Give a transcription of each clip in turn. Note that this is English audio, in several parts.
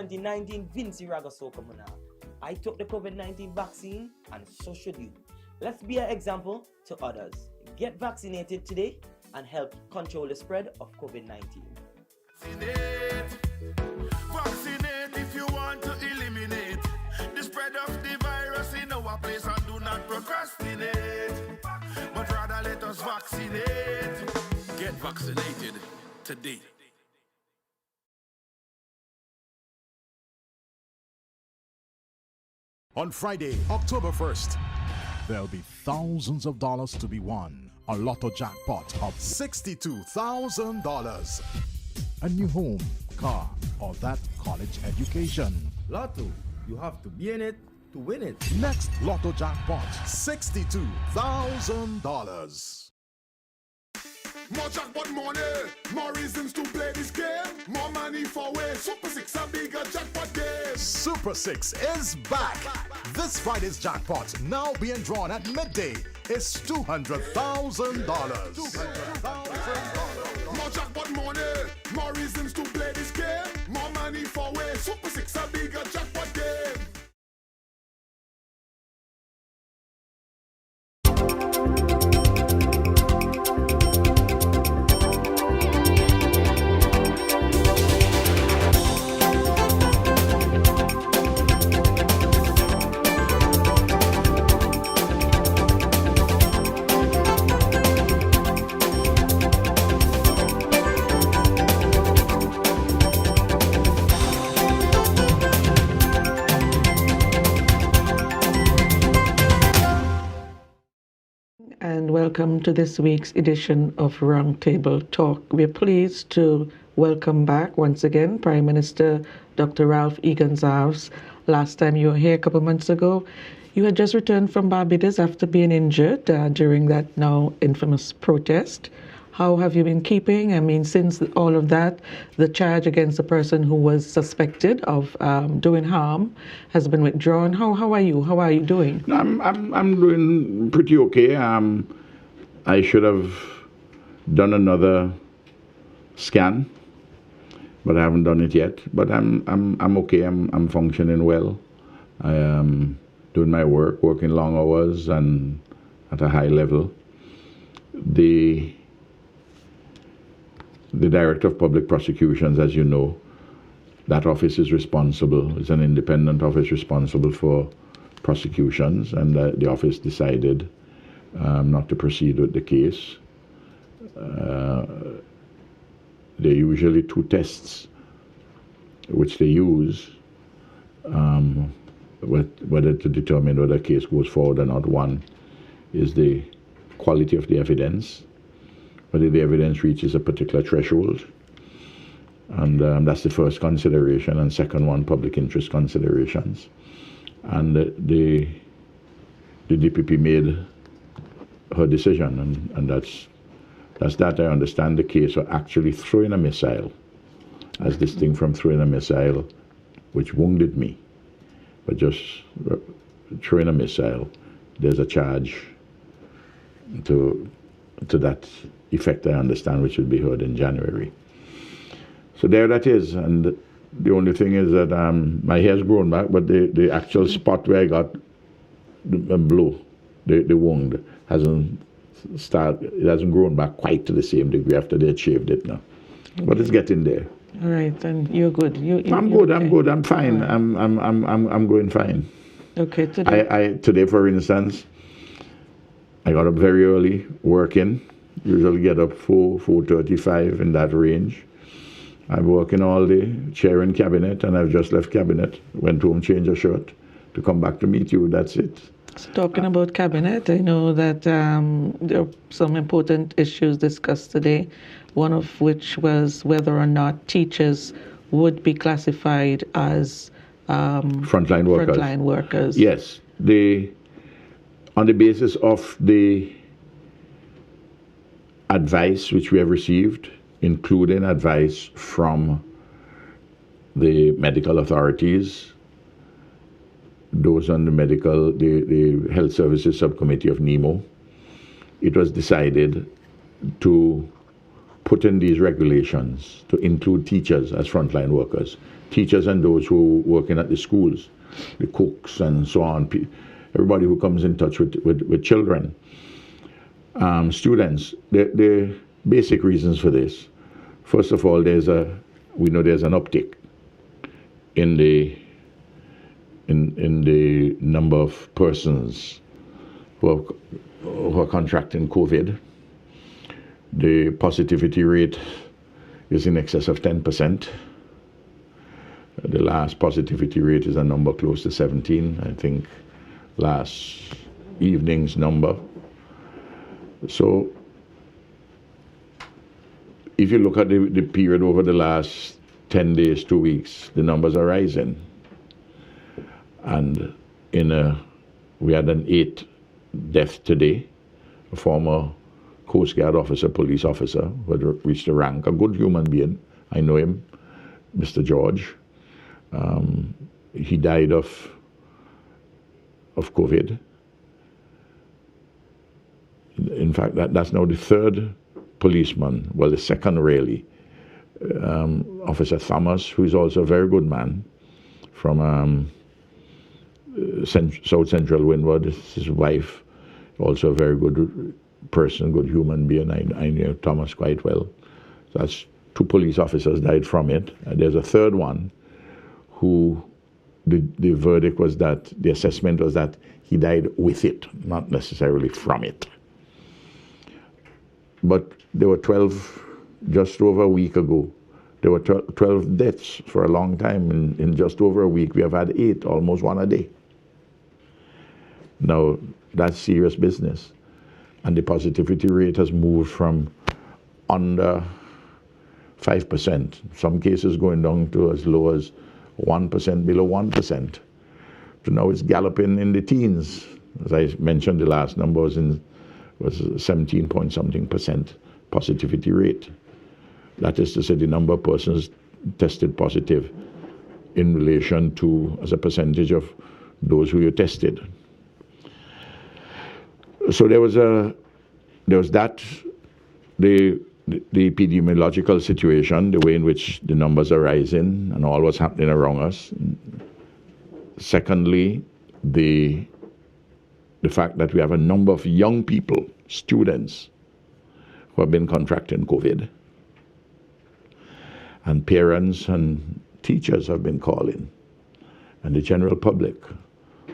2019 Vinci Ragasoka Muna. I took the COVID-19 vaccine and so should you. Let's be an example to others. Get vaccinated today and help control the spread of COVID-19. Vaccinate if you want to eliminate the spread of the virus in our place, and do not procrastinate, but rather let us vaccinate. Get vaccinated today. On Friday, October 1st, there'll be thousands of dollars to be won. A lotto jackpot of $62,000. A new home, car, or that college education. Lotto, you have to be in it to win it. Next lotto jackpot, $62,000. More jackpot money, more reasons to play this game. More money for way. Super 6, a bigger jackpot game. Super 6 is back. This Friday's jackpot, now being drawn at midday, is $200,000. More jackpot money, more reasons to play this game. More money for way. Super 6, a bigger jackpot game. And welcome to this week's edition of Roundtable Talk. We're pleased to welcome back once again Prime Minister Dr. Ralph E. Gonsalves. Last time you were here a couple of months ago, you had just returned from Barbados after being injured during that now infamous protest. How have you been keeping? I mean, since all of that, the charge against the person who was suspected of doing harm has been withdrawn. How are you? How are you doing? I'm doing pretty okay. I should have done another scan, but I haven't done it yet. But I'm okay. I'm functioning well. I am doing my work, working long hours and at a high level. The Director of Public Prosecutions, as you know, that office is responsible. It's an independent office responsible for prosecutions, and the office decided not to proceed with the case. There are usually two tests which they use whether to determine whether a case goes forward or not. One is the quality of the evidence, whether the evidence reaches a particular threshold, and that's the first consideration, and second one, public interest considerations. And the DPP made her decision, and that's that. I understand the case of actually throwing a missile, as distinct from throwing a missile which wounded me, but just throwing a missile. There's a charge to that effect, I understand, which will be heard in January. So there that is, and the only thing is that my hair's grown back, but the actual spot where I got the blow, the wound, hasn't grown back quite to the same degree after they had shaved it now. Okay. But it's getting there. All right, and you're good. I'm good. Okay. I'm good. I'm fine. Right. I'm going fine. Okay. Today. Today, for instance, I got up very early working. Usually get up 4:35 in that range. I'm working all day, chairing cabinet, and I've just left cabinet. Went home, changed a shirt to come back to meet you. That's it. So talking about cabinet, I know that there are some important issues discussed today. One of which was whether or not teachers would be classified as frontline workers. Frontline workers. Yes, on the basis of the advice which we have received, including advice from the medical authorities, those on the Health Services Subcommittee of NEMO, it was decided to put in these regulations to include teachers as frontline workers, teachers and those who working at the schools, the cooks and so on, everybody who comes in touch with children, students. The basic reasons for this. First of all, we know there's an uptick in the number of persons who are contracting COVID. The positivity rate is in excess of 10%. The last positivity rate is a number close to 17, I think, last evening's number. So if you look at the period over the last 10 days, 2 weeks, the numbers are rising. And we had an 8th death today, a former Coast Guard officer, police officer, who had reached the rank, a good human being. I know him, Mr. George. He died of COVID. In fact, that's now the 3rd policeman, well, the 2nd really, Officer Thomas, who is also a very good man from South Central Windward. His wife, also a very good person, good human being. I know Thomas quite well. So that's 2 police officers died from it. And there's a 3rd one who the verdict was that, the assessment was that he died with it, not necessarily from it. But there were 12, just over a week ago, there were 12 deaths for a long time. In just over a week, we have had 8, almost 1 a day. Now, that's serious business. And the positivity rate has moved from under 5%, some cases going down to as low as 1%, below 1%. So now it's galloping in the teens. As I mentioned, the last number was 17 point something percent positivity rate. That is to say, the number of persons tested positive in relation to, as a percentage of those who you tested. So there was that, the epidemiological situation, the way in which the numbers are rising and all what's happening around us. Secondly, the fact that we have a number of young people, students, who have been contracting COVID. And parents and teachers have been calling, and the general public,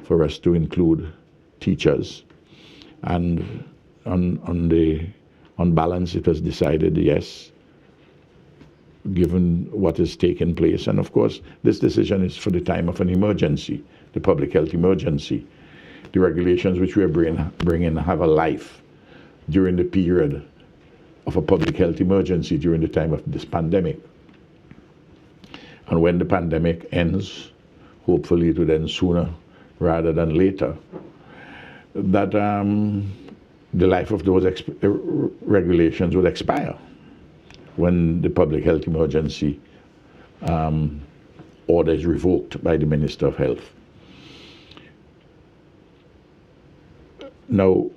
for us to include teachers. And on balance, it was decided, yes, given what is taking place. And of course, this decision is for the time of an emergency, the public health emergency. The regulations which we are bringing have a life during the period of a public health emergency, during the time of this pandemic. And when the pandemic ends, hopefully it will end sooner rather than later, that the life of those regulations would expire when the public health emergency order is revoked by the Minister of Health. Now,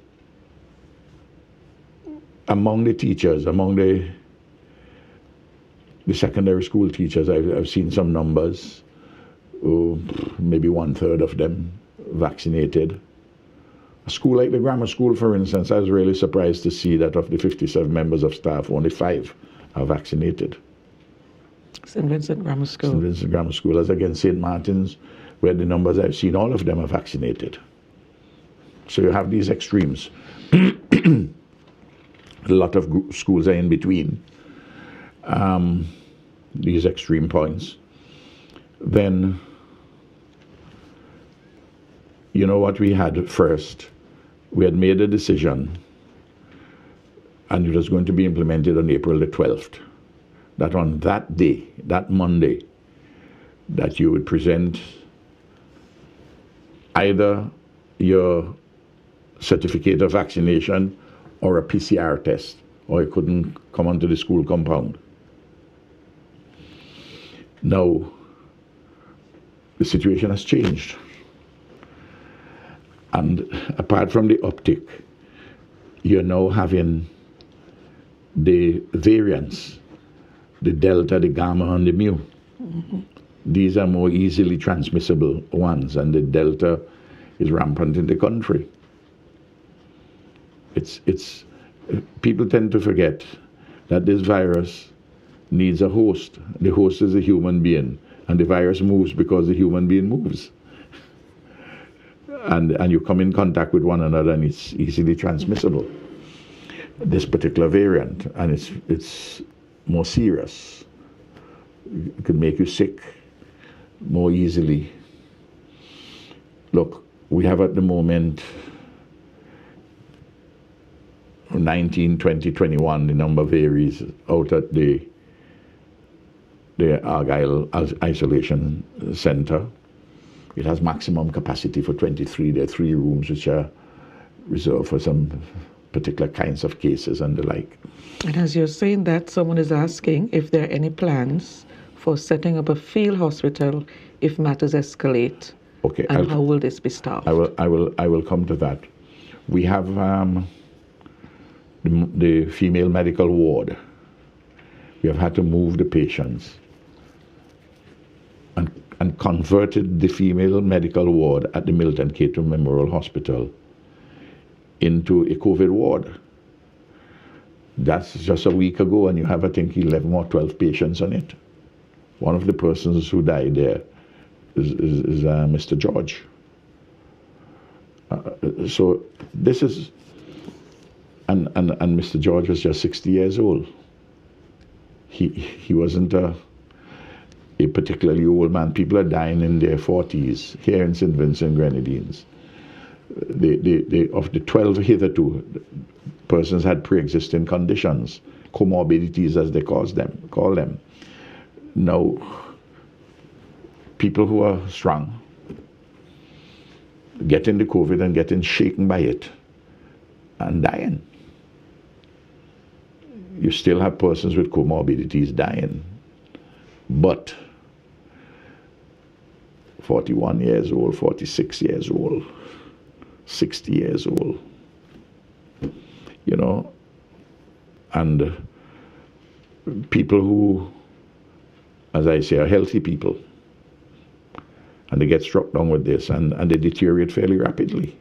among the teachers, among the secondary school teachers, I've seen some numbers, maybe 1/3 of them vaccinated. A school like the grammar school, for instance, I was really surprised to see that of the 57 members of staff, only 5 are vaccinated. St. Vincent Grammar School. St. Vincent Grammar School, as against St. Martin's, where the numbers I've seen, all of them are vaccinated. So you have these extremes. A lot of schools are in between these extreme points. Then, you know what we had first? We had made a decision, and it was going to be implemented on April the 12th, that on that day, that Monday, that you would present either your certificate of vaccination or a PCR test, or you couldn't come onto the school compound. Now, the situation has changed. And apart from the uptick, you're now having the variants, the Delta, the Gamma, and the Mu. These are more easily transmissible ones, and the Delta is rampant in the country. It's people tend to forget that this virus needs a host. The host is a human being, and the virus moves because the human being moves. And you come in contact with one another, and it's easily transmissible. This particular variant, and it's more serious. It can make you sick more easily. Look, we have at the moment 19, 20, 21, the number varies out at the Argyle Isolation Center. It has maximum capacity for 23. There are 3 rooms which are reserved for some particular kinds of cases and the like. And as you're saying that, someone is asking if there are any plans for setting up a field hospital if matters escalate. Okay. And how will this be staffed? I will come to that. We have the female medical ward. We have had to move the patients and converted the female medical ward at the Milton Cato Memorial Hospital into a COVID ward. That's just a week ago, and you have, I think, 11 or 12 patients on it. One of the persons who died there is Mr. George. So this is, and Mr. George was just 60 years old. He wasn't a particularly old man. People are dying in their 40s here in St. Vincent Grenadines. Of the 12 hitherto, persons had pre-existing conditions, comorbidities as they call them. Now, people who are strong, getting the COVID and getting shaken by it and dying. You still have persons with comorbidities dying, but 41 years old, 46 years old, 60 years old, and people who, as I say, are healthy people, and they get struck down with this, and they deteriorate fairly rapidly.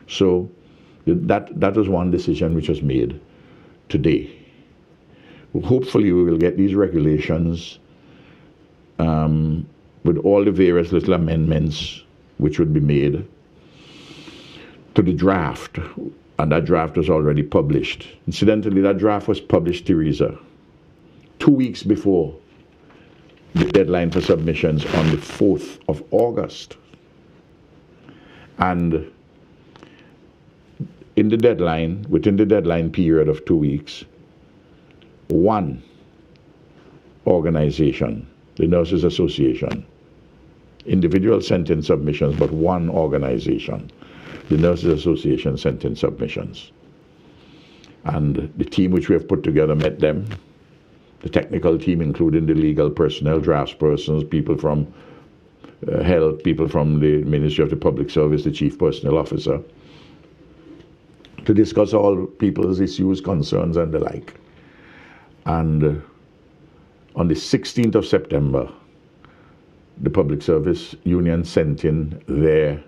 So that was one decision which was made today. Hopefully we will get these regulations with all the various little amendments which would be made to the draft, and that draft was already published. Incidentally, that draft was published, Teresa, 2 weeks before the deadline for submissions on the 4th of August. And within the deadline period of 2 weeks, one organization, the Nurses Association, individuals sent in submissions, but one organization, the Nurses Association, sent in submissions. And the team which we have put together met them. The technical team, including the legal personnel, draftspersons, people from health, people from the Ministry of the Public Service, the Chief Personnel Officer, to discuss all people's issues, concerns, and the like. And on the 16th of September, the Public Service Union sent in their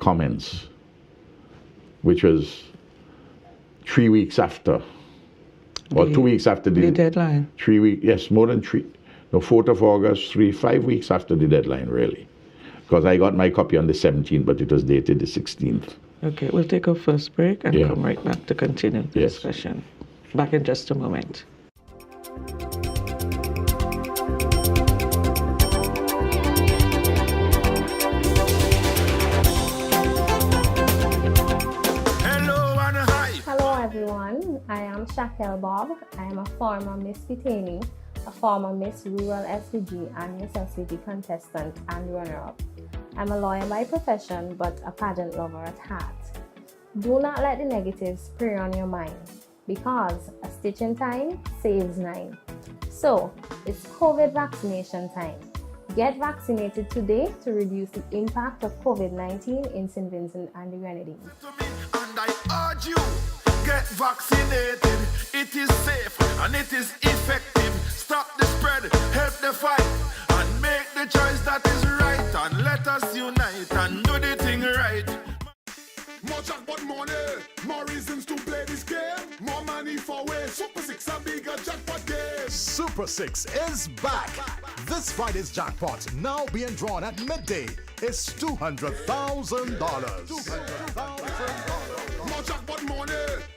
comments, which was 3 weeks after, or 2 weeks after the deadline. 3 weeks, yes, more than 3. No, 4th of August, 5 weeks after the deadline, really. Because I got my copy on the 17th, but it was dated the 16th. Okay, we'll take our first break and come right back to continue the discussion. Back in just a moment. Everyone, I am Shakel Bob. I am a former Miss Pitani, a former Miss Rural SVG and Miss SVG contestant and runner-up. I'm a lawyer by profession, but a pageant lover at heart. Do not let the negatives prey on your mind, because a stitch in time saves 9. So, it's COVID vaccination time. Get vaccinated today to reduce the impact of COVID-19 in St. Vincent and the Grenadines. And I urge you, Get vaccinated. It is safe and it is effective. Stop the spread, help the fight, and make the choice that is right. And let us unite and do the thing right. More jackpot money, more reasons to play this game. More money for way. Super 6 a bigger jackpot game. Super 6 is back. This Friday's jackpot, now being drawn at midday, is $200,000. More jackpot money,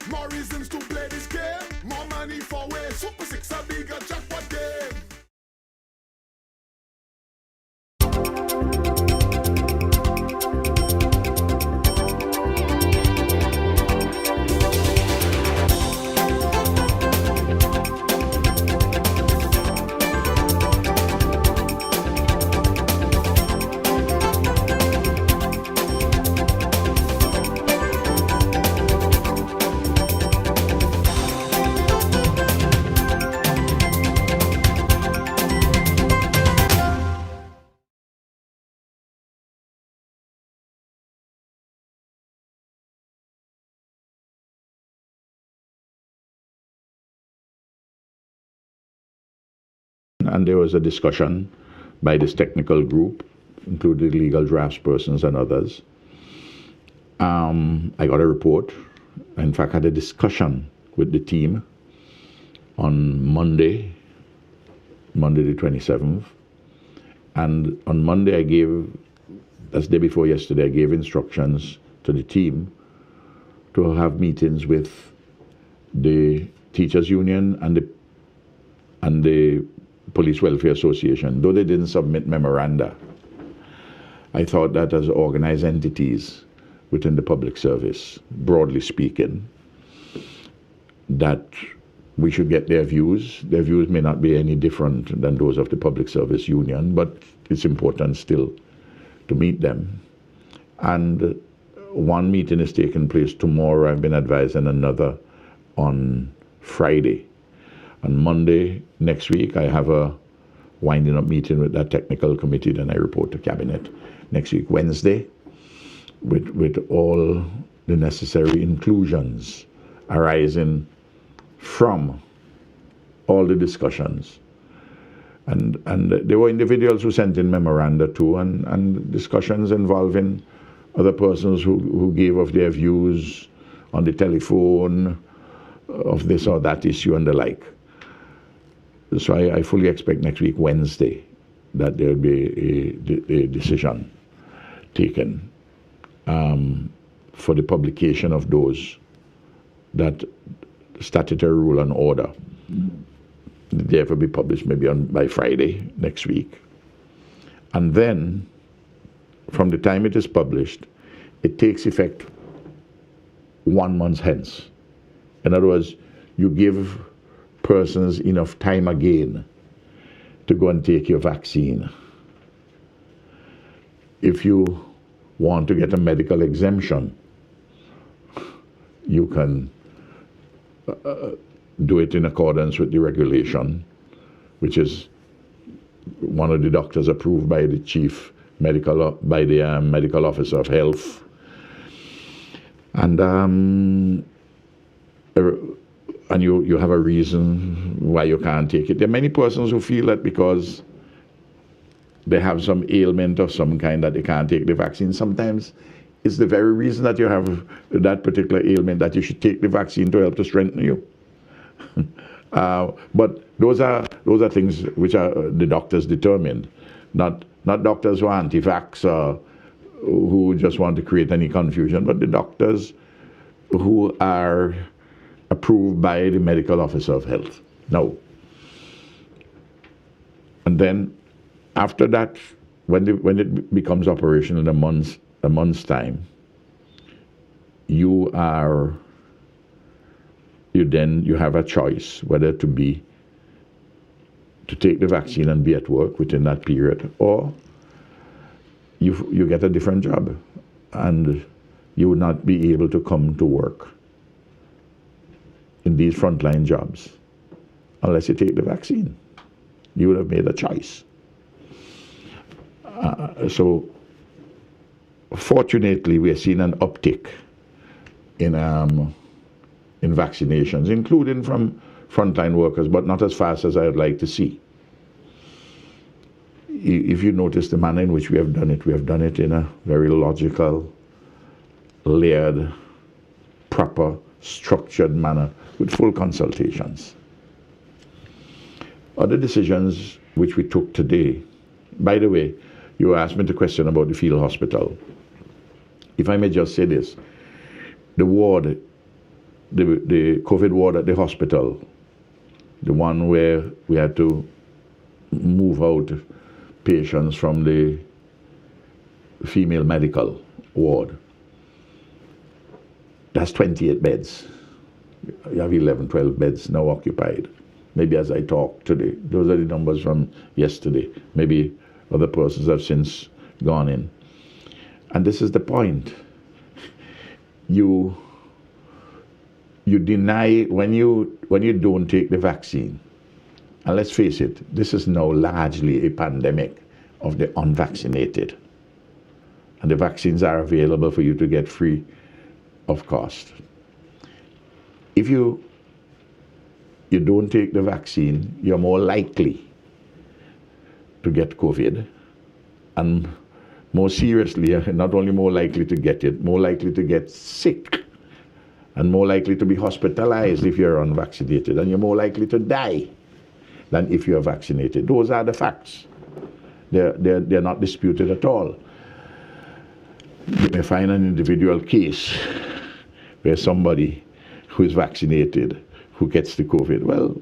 more reasons to play this game. More money for way. Super 6 a bigger jackpot game. And there was a discussion by this technical group, including legal draftspersons and others. I got a report. In fact, I had a discussion with the team on Monday the 27th. And on Monday, that's the day before yesterday, I gave instructions to the team to have meetings with the teachers union and the Police Welfare Association, though they didn't submit memoranda. I thought that as organized entities within the public service, broadly speaking, that we should get their views. Their views may not be any different than those of the Public Service Union, but it's important still to meet them. And one meeting is taking place tomorrow. I've been advised, and another on Friday. On Monday next week, I have a winding up meeting with that technical committee, then I report to Cabinet. Next week, Wednesday, with all the necessary inclusions arising from all the discussions. And there were individuals who sent in memoranda too, and discussions involving other persons who gave of their views on the telephone of this or that issue and the like. So I fully expect next week, Wednesday, that there will be a decision taken for the publication of those that statutory rule and order. They will be published maybe by Friday next week. And then, from the time it is published, it takes effect 1 month hence. In other words, you give persons enough time again to go and take your vaccine. If you want to get a medical exemption, you can do it in accordance with the regulation, which is one of the doctors approved by the medical officer of health, and you have a reason why you can't take it. There are many persons who feel that because they have some ailment of some kind that they can't take the vaccine. Sometimes it's the very reason that you have that particular ailment that you should take the vaccine to help to strengthen you. But those are things which are the doctors determined, not doctors who are anti-vax or who just want to create any confusion, but the doctors who are approved by the medical officer of health. Now, and then after that, when it becomes operational in a month's time, you have a choice whether to take the vaccine and be at work within that period, or you get a different job and you would not be able to come to work in these frontline jobs unless you take the vaccine. You would have made a choice. So fortunately, we are seeing an uptick in in vaccinations, including from frontline workers, but not as fast as I would like to see. If you notice the manner in which we have done it in a very logical, layered, proper, structured manner with full consultations. Other decisions which we took today, by the way, you asked me the question about the field hospital. If I may just say this, the ward, the COVID ward at the hospital, the one where we had to move out patients from the female medical ward, that's 28 beds. You have 11, 12 beds now occupied. Maybe as I talk today, those are the numbers from yesterday. Maybe other persons have since gone in. And this is the point. You deny, when you don't take the vaccine, and let's face it, this is now largely a pandemic of the unvaccinated. And the vaccines are available for you to get free of cost. If you don't take the vaccine, you're more likely to get COVID, and more seriously, not only more likely to get it, more likely to get sick, and more likely to be hospitalized if you're unvaccinated, and you're more likely to die than if you're vaccinated. Those are the facts. They're not disputed at all. You may find an individual case where somebody who is vaccinated who gets the COVID. Well,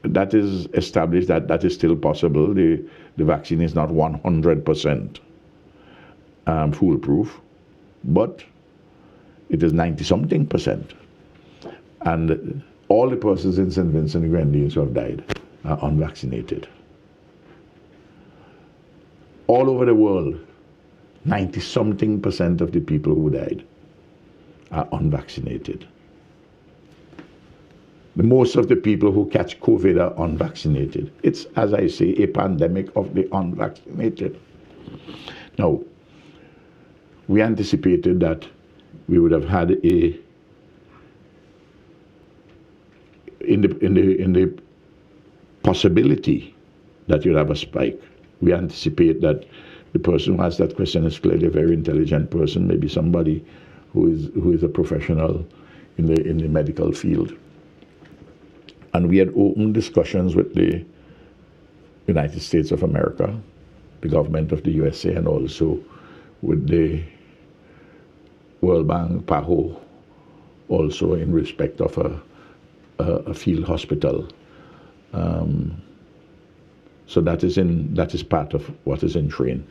that is established, that is still possible. The vaccine is not 100% foolproof, but it is 90-something%. And all the persons in St. Vincent and Grenadines who have died are unvaccinated. All over the world, 90-something% of the people who died are unvaccinated. Most of the people who catch COVID are unvaccinated. It's, as I say, a pandemic of the unvaccinated. Now, we anticipated that we would have had in the possibility that you'd have a spike. We anticipate that the person who asked that question is clearly a very intelligent person, maybe somebody who is a professional in the medical field. And we had open discussions with the United States of America, the government of the USA, and also with the World Bank, PAHO, also in respect of a field hospital. So that is part of what is in train.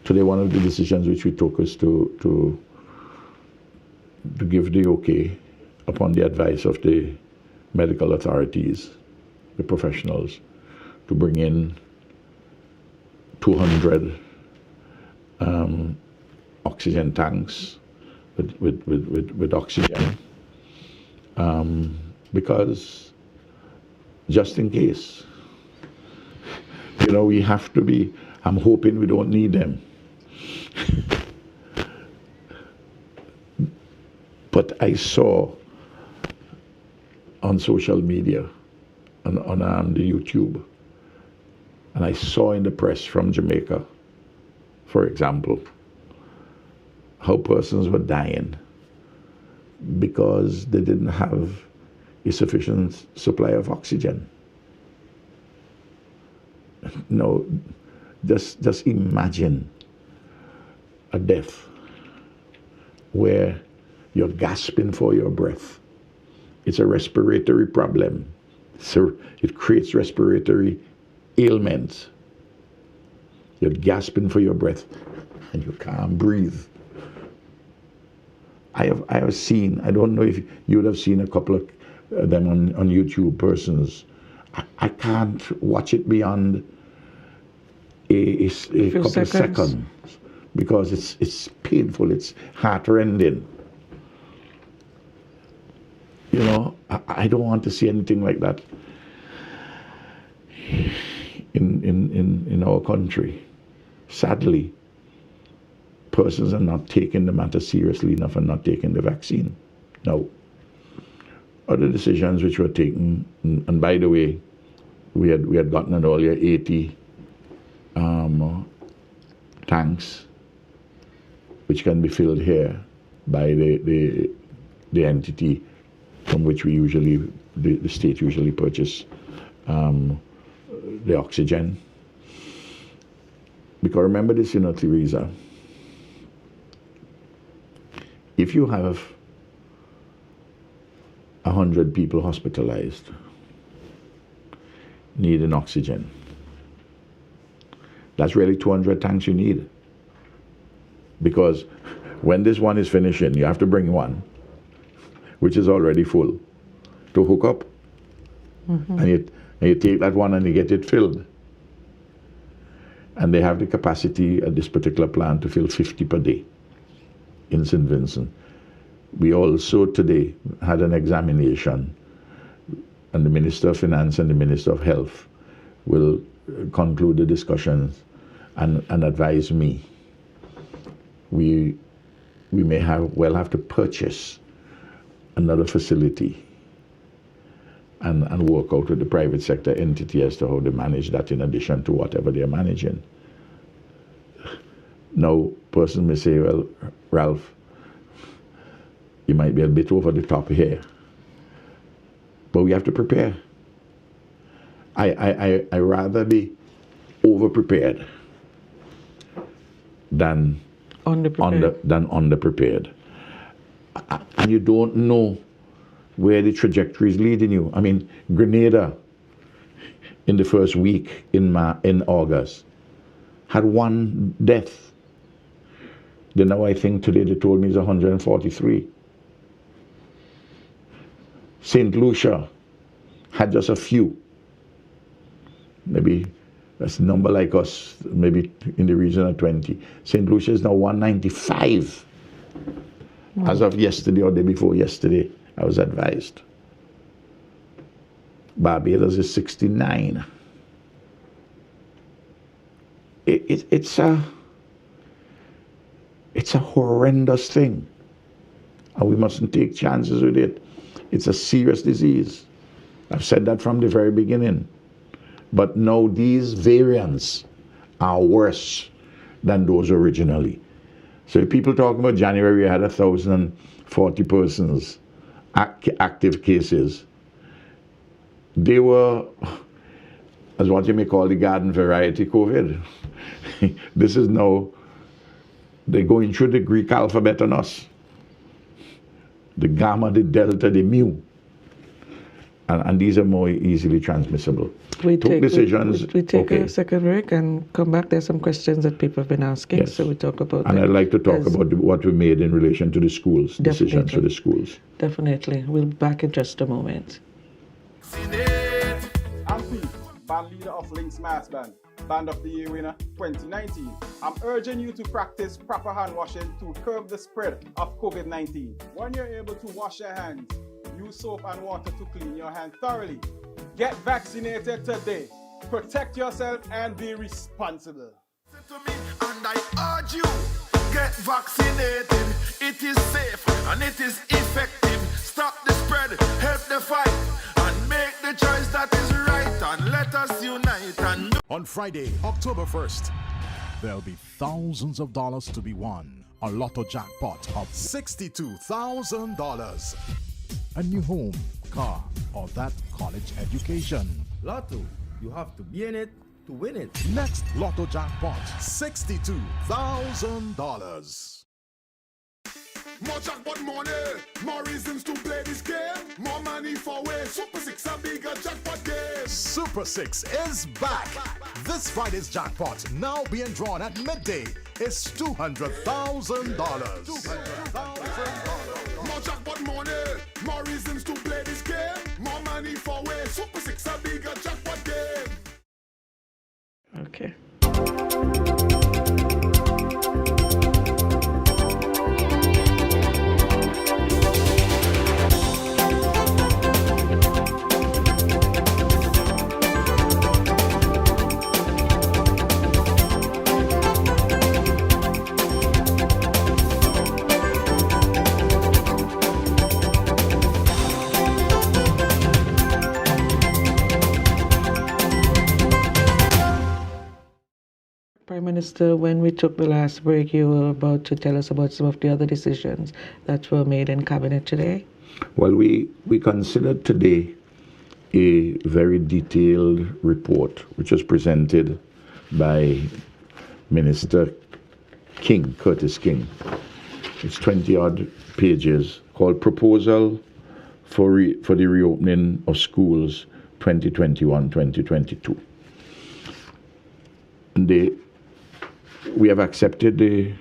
Today, one of the decisions which we took is to give the okay upon the advice of the medical authorities, the professionals, to bring in 200 oxygen tanks with oxygen, because just in case, we have to be, I'm hoping we don't need them. But I saw on social media, on the YouTube, and I saw in the press from Jamaica, for example, how persons were dying because they didn't have a sufficient supply of oxygen. No, just imagine a death where you're gasping for your breath. It's a respiratory problem. So it creates respiratory ailments. You're gasping for your breath and you can't breathe. I have seen, I don't know if you would have seen a couple of them on YouTube, persons. I can't watch it beyond a couple of seconds because it's painful, it's heart-rending. I don't want to see anything like that in our country. Sadly, persons are not taking the matter seriously enough and not taking the vaccine. Now, other decisions which were taken, and by the way, we had gotten an earlier 80 tanks, which can be filled here by the entity from which we usually, the state usually purchase the oxygen. Because remember this, Teresa, if you have 100 people hospitalized, needing oxygen, that's really 200 tanks you need. Because when this one is finishing, you have to bring one, which is already full, to hook up. Mm-hmm. And you take that one and you get it filled. And they have the capacity at this particular plant to fill 50 per day in St. Vincent. We also today had an examination, and the Minister of Finance and the Minister of Health will conclude the discussions and advise me. We may have to purchase another facility and work out with the private sector entity as to how they manage that in addition to whatever they're managing. Now, person may say, well, Ralph, you might be a bit over the top here, but we have to prepare. I rather be over prepared than underprepared. And you don't know where the trajectory is leading you. I mean, Grenada in the first week in August had 1 death. Then now I think today they told me it's 143. St. Lucia had just a few. Maybe that's a number like us, maybe in the region of 20. St. Lucia is now 195. As of yesterday or day before yesterday, I was advised. Barbados is 69. It's a horrendous thing, and we mustn't take chances with it. It's a serious disease. I've said that from the very beginning. But now these variants are worse than those originally. So if people talking about January, we had 1,040 persons, active cases. They were, as what you may call the garden variety COVID. This is now, they're going through the Greek alphabet on us. The Gamma, the Delta, the Mu. And these are more easily transmissible. We take a second break and come back. There's some questions that people have been asking, yes. So we talk about and I'd like to talk about what we made in relation to the schools, decisions for the schools. Definitely. We'll be back in just a moment. I'm Pete, band leader of Lynx Mass Band, Band of the Year winner 2019. I'm urging you to practice proper hand washing to curb the spread of COVID-19. When you're able to wash your hands, use soap and water to clean your hands thoroughly. Get vaccinated today. Protect yourself and be responsible. To me, and I urge you, get vaccinated. It is safe and it is effective. Stop the spread, help the fight, and make the choice that is right. And let us unite. And on Friday, October 1st, there'll be thousands of dollars to be won. A lotto jackpot of $62,000. A new home, car, or that college education. Lotto, you have to be in it to win it. Next Lotto jackpot, $62,000. More jackpot money, more reasons to play this game. More money for way. Super 6 a bigger jackpot game. Super 6 is back. This Friday's jackpot, now being drawn at midday, is $200,000. More jackpot money, more reasons to play this game. More money for way. Super 6 a bigger jackpot game. Okay. Minister, when we took the last break, you were about to tell us about some of the other decisions that were made in Cabinet today. Well, we considered today a very detailed report, which was presented by Minister King, Curtis King. It's 20-odd pages, called Proposal for the Reopening of Schools 2021-2022. We have accepted the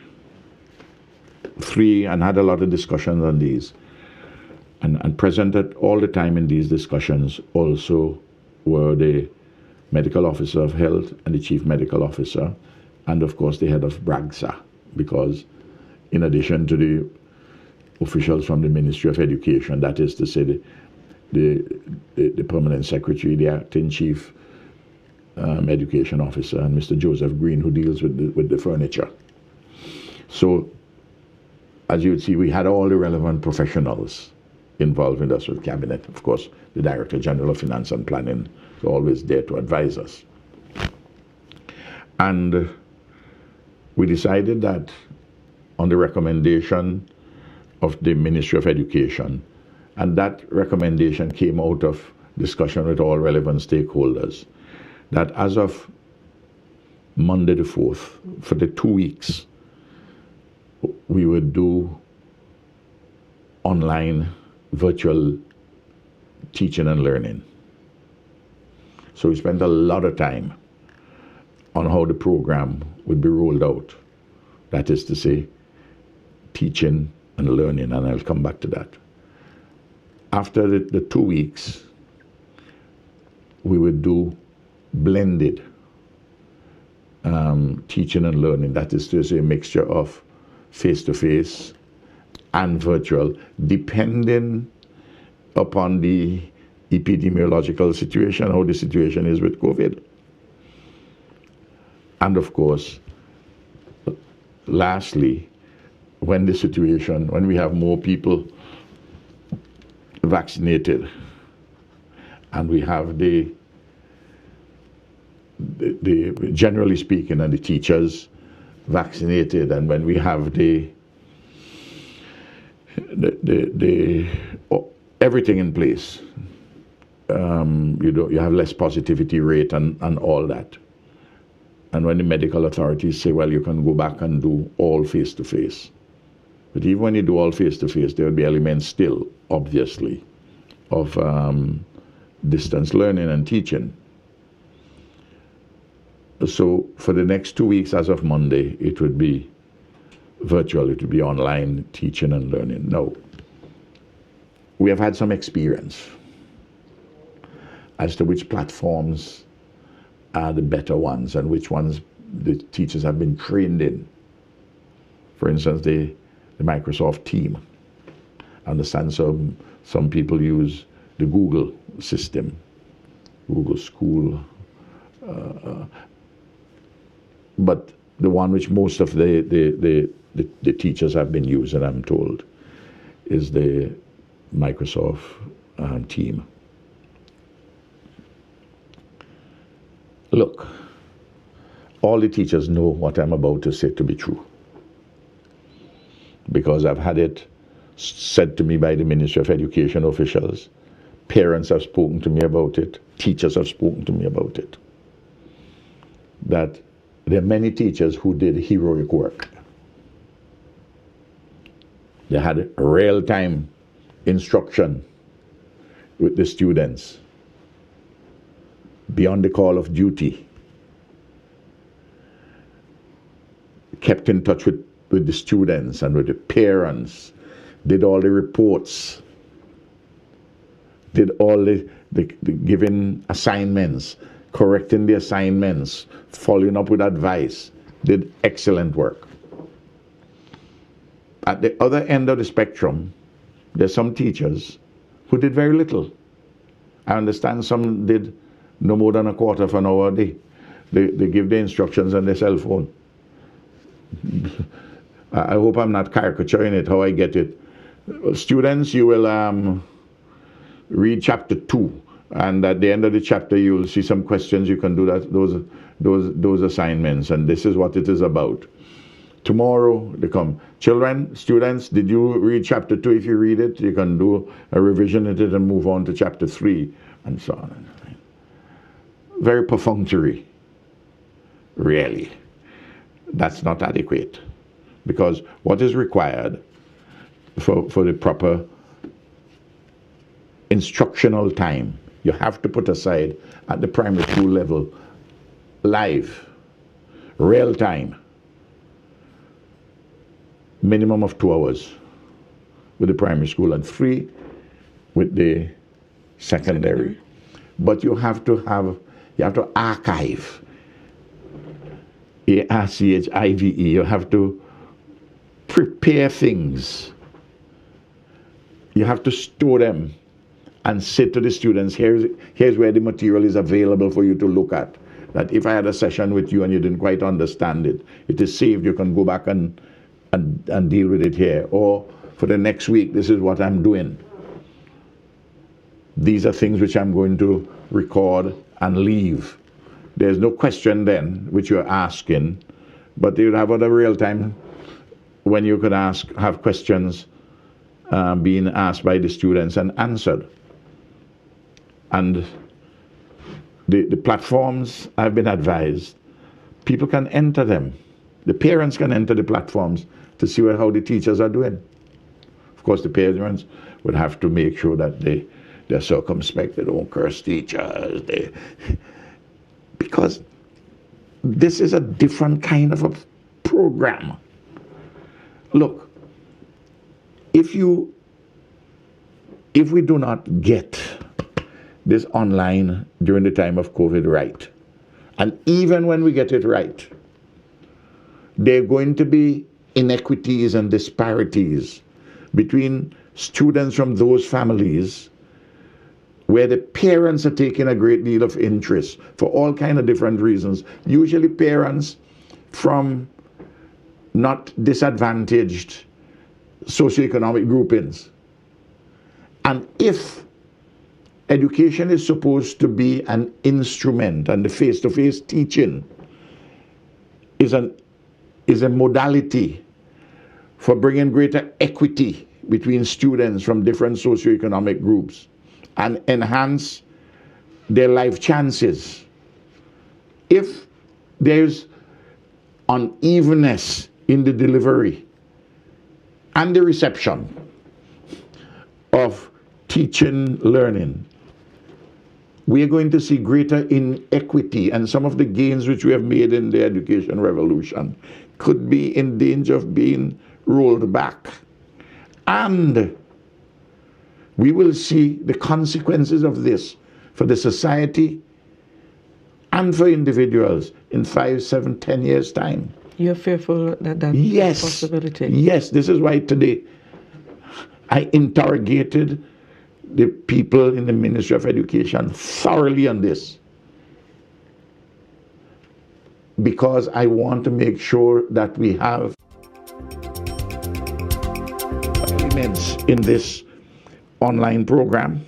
three and had a lot of discussions on these. And present at all the time in these discussions also were the Medical Officer of Health and the Chief Medical Officer, and of course the head of BRAGSA, because in addition to the officials from the Ministry of Education, that is to say the Permanent Secretary, the Acting Chief Education Officer, and Mr. Joseph Green, who deals with the furniture. So, as you would see, we had all the relevant professionals involved with us with Cabinet. Of course, the Director General of Finance and Planning is always there to advise us. And we decided that on the recommendation of the Ministry of Education, and that recommendation came out of discussion with all relevant stakeholders, that as of Monday the 4th, for the 2 weeks, we would do online virtual teaching and learning. So we spent a lot of time on how the program would be rolled out. That is to say, teaching and learning, and I'll come back to that. After the 2 weeks, we would do blended teaching and learning. That is to say, a mixture of face-to-face and virtual, depending upon the epidemiological situation, how the situation is with COVID. And of course, lastly, when we have more people vaccinated and we have the generally speaking, and the teachers vaccinated, and when we have the everything in place, you have less positivity rate and all that. And when the medical authorities say, well, you can go back and do all face-to-face. But even when you do all face-to-face, there will be elements still, obviously, of distance learning and teaching. So for the next 2 weeks, as of Monday, it would be virtual, it would be online teaching and learning. Now, we have had some experience as to which platforms are the better ones and which ones the teachers have been trained in. For instance, the Microsoft Team. I understand some people use the Google system, Google School. But the one which most of the teachers have been using, I'm told, is the Microsoft Team. Look, all the teachers know what I'm about to say to be true, because I've had it said to me by the Ministry of Education officials. Parents have spoken to me about it. Teachers have spoken to me about it. That there are many teachers who did heroic work. They had real-time instruction with the students, beyond the call of duty, kept in touch with the students and with the parents, did all the reports, did all the giving assignments, correcting the assignments, following up with advice, did excellent work. At the other end of the spectrum, there's some teachers who did very little. I understand some did no more than a quarter of an hour a day. They give the instructions on their cell phone. I hope I'm not caricaturing it, how I get it. Students, you will read chapter 2 And at the end of the chapter, you'll see some questions. You can do those assignments, and this is what it is about. Tomorrow they come. Children, students, did you read chapter 2? If you read it, you can do a revision of it and move on to chapter 3, and so on. Very perfunctory, really. That's not adequate, because what is required for the proper instructional time, you have to put aside at the primary school level live, real time, minimum of 2 hours with the primary school and 3 with the secondary. But you have to archive, archive, you have to prepare things. You have to store them and say to the students, here's where the material is available for you to look at. That if I had a session with you and you didn't quite understand it, it is saved. You can go back and deal with it here. Or for the next week, this is what I'm doing. These are things which I'm going to record and leave. There's no question then which you're asking, but you'll have other real time when you could have questions being asked by the students and answered. And the platforms, I've been advised, people can enter them. The parents can enter the platforms to see how the teachers are doing. Of course, the parents would have to make sure that they're circumspect, they don't curse teachers, because this is a different kind of a program. Look, if we do not get this online during the time of COVID right, and even when we get it right, there are going to be inequities and disparities between students from those families where the parents are taking a great deal of interest for all kinds of different reasons. Usually parents from not disadvantaged socioeconomic groupings. And if education is supposed to be an instrument, and the face-to-face teaching is a modality for bringing greater equity between students from different socioeconomic groups and enhance their life chances, if there's unevenness in the delivery and the reception of teaching, learning, we are going to see greater inequity, and some of the gains which we have made in the education revolution could be in danger of being rolled back. And we will see the consequences of this for the society and for individuals in 5, 7, 10 years' time. You're fearful that yes, is a possibility? Yes, this is why today I interrogated the people in the Ministry of Education thoroughly on this, because I want to make sure that we have elements in this online program,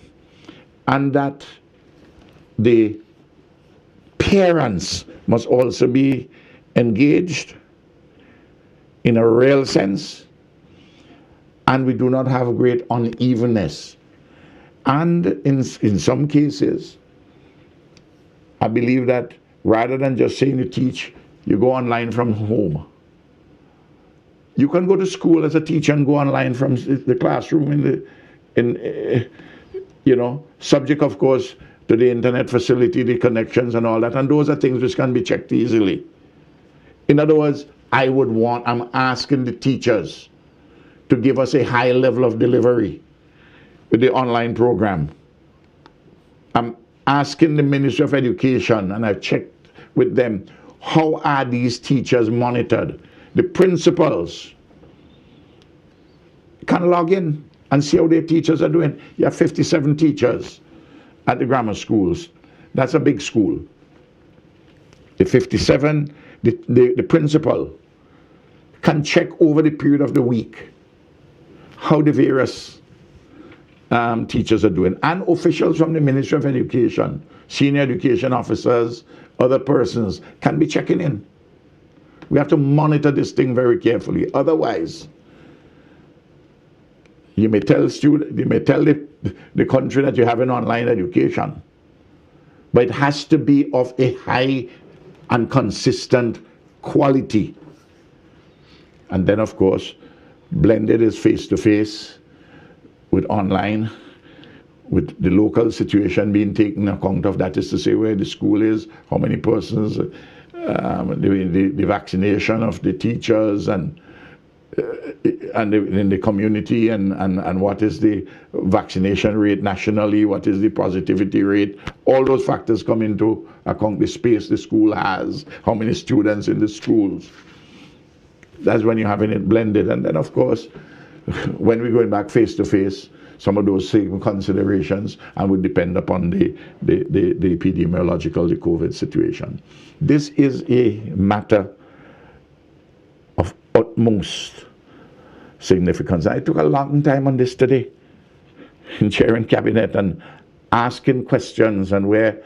and that the parents must also be engaged in a real sense, and we do not have great unevenness. And in some cases, I believe that rather than just saying you teach, you go online from home. You can go to school as a teacher and go online from the classroom subject, of course, to the internet facility, the connections and all that. And those are things which can be checked easily. In other words, I'm asking the teachers to give us a high level of delivery with the online program. I'm asking the Ministry of Education, and I've checked with them, how are these teachers monitored? The principals can log in and see how their teachers are doing. You have 57 teachers at the grammar schools. That's a big school. The 57, the principal can check over the period of the week how the various teachers are doing, and officials from the Ministry of Education, senior education officers, other persons can be checking in. We have to monitor this thing very carefully. Otherwise, you may tell the country that you have an online education, but it has to be of a high and consistent quality. And then, of course, blended is face-to-face with online, with the local situation being taken account of. That is to say, where the school is, how many persons, the vaccination of the teachers, and in the community, and what is the vaccination rate nationally, what is the positivity rate. All those factors come into account. The space the school has, how many students in the schools. That's when you're having it blended. And then, of course, when we're going back face to face, some of those same considerations and would depend upon the epidemiological, the COVID situation. This is a matter of utmost significance. I took a long time on this today in chairing cabinet and asking questions, and when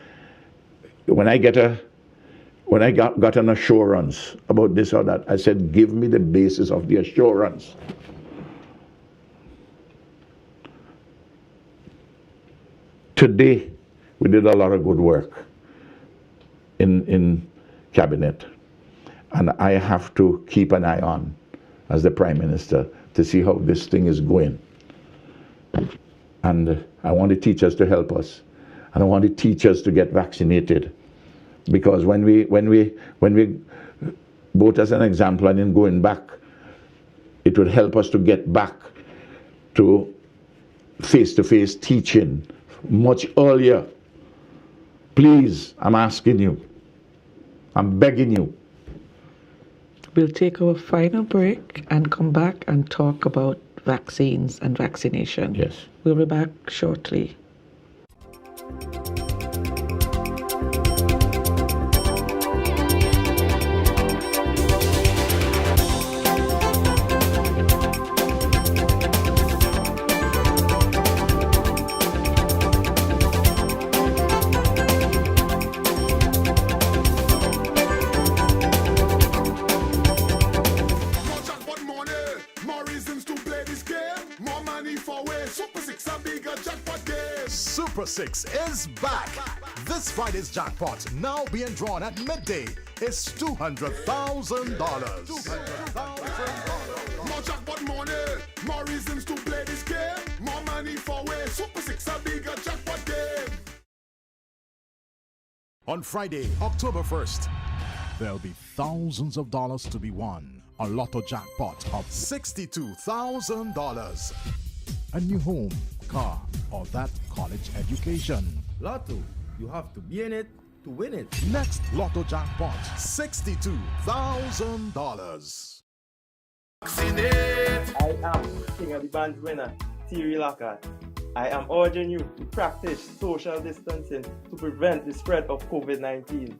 I got an assurance about this or that, I said, give me the basis of the assurance. Today, we did a lot of good work in cabinet, and I have to keep an eye on, as the Prime Minister, to see how this thing is going. And I want the teachers to help us, and I want the teachers to get vaccinated, because when we both as an example and in going back, it would help us to get back to face-to-face teaching much earlier. Please, I'm asking you, I'm begging you. We'll take our final break and come back and talk about vaccines and vaccination. Yes. We'll be back shortly. Super 6 is back. This Friday's jackpot, now being drawn at midday, is $200,000. More jackpot money, more reasons to play this game. More money for way. Super 6 a bigger jackpot game. On Friday, October 1st, there'll be thousands of dollars to be won. A lotto jackpot of $62,000. A new home, car, or that college education. Lotto, you have to be in it to win it. Next lotto jackpot, $62,000. Vaccinate. I am King of the Band's winner, Thierry Lockhart. I am urging you to practice social distancing to prevent the spread of COVID-19.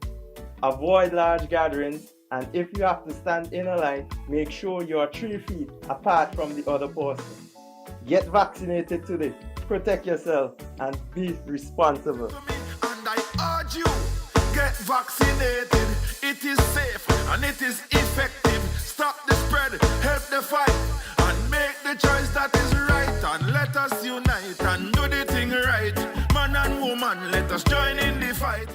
Avoid large gatherings, and if you have to stand in a line, make sure you are 3 feet apart from the other person. Get vaccinated today. Protect yourself and be responsible. And I urge you, get vaccinated. It is safe and it is effective. Stop the spread, help the fight, and make the choice that is right. And let us unite and do the thing right. Man and woman, let us join in the fight.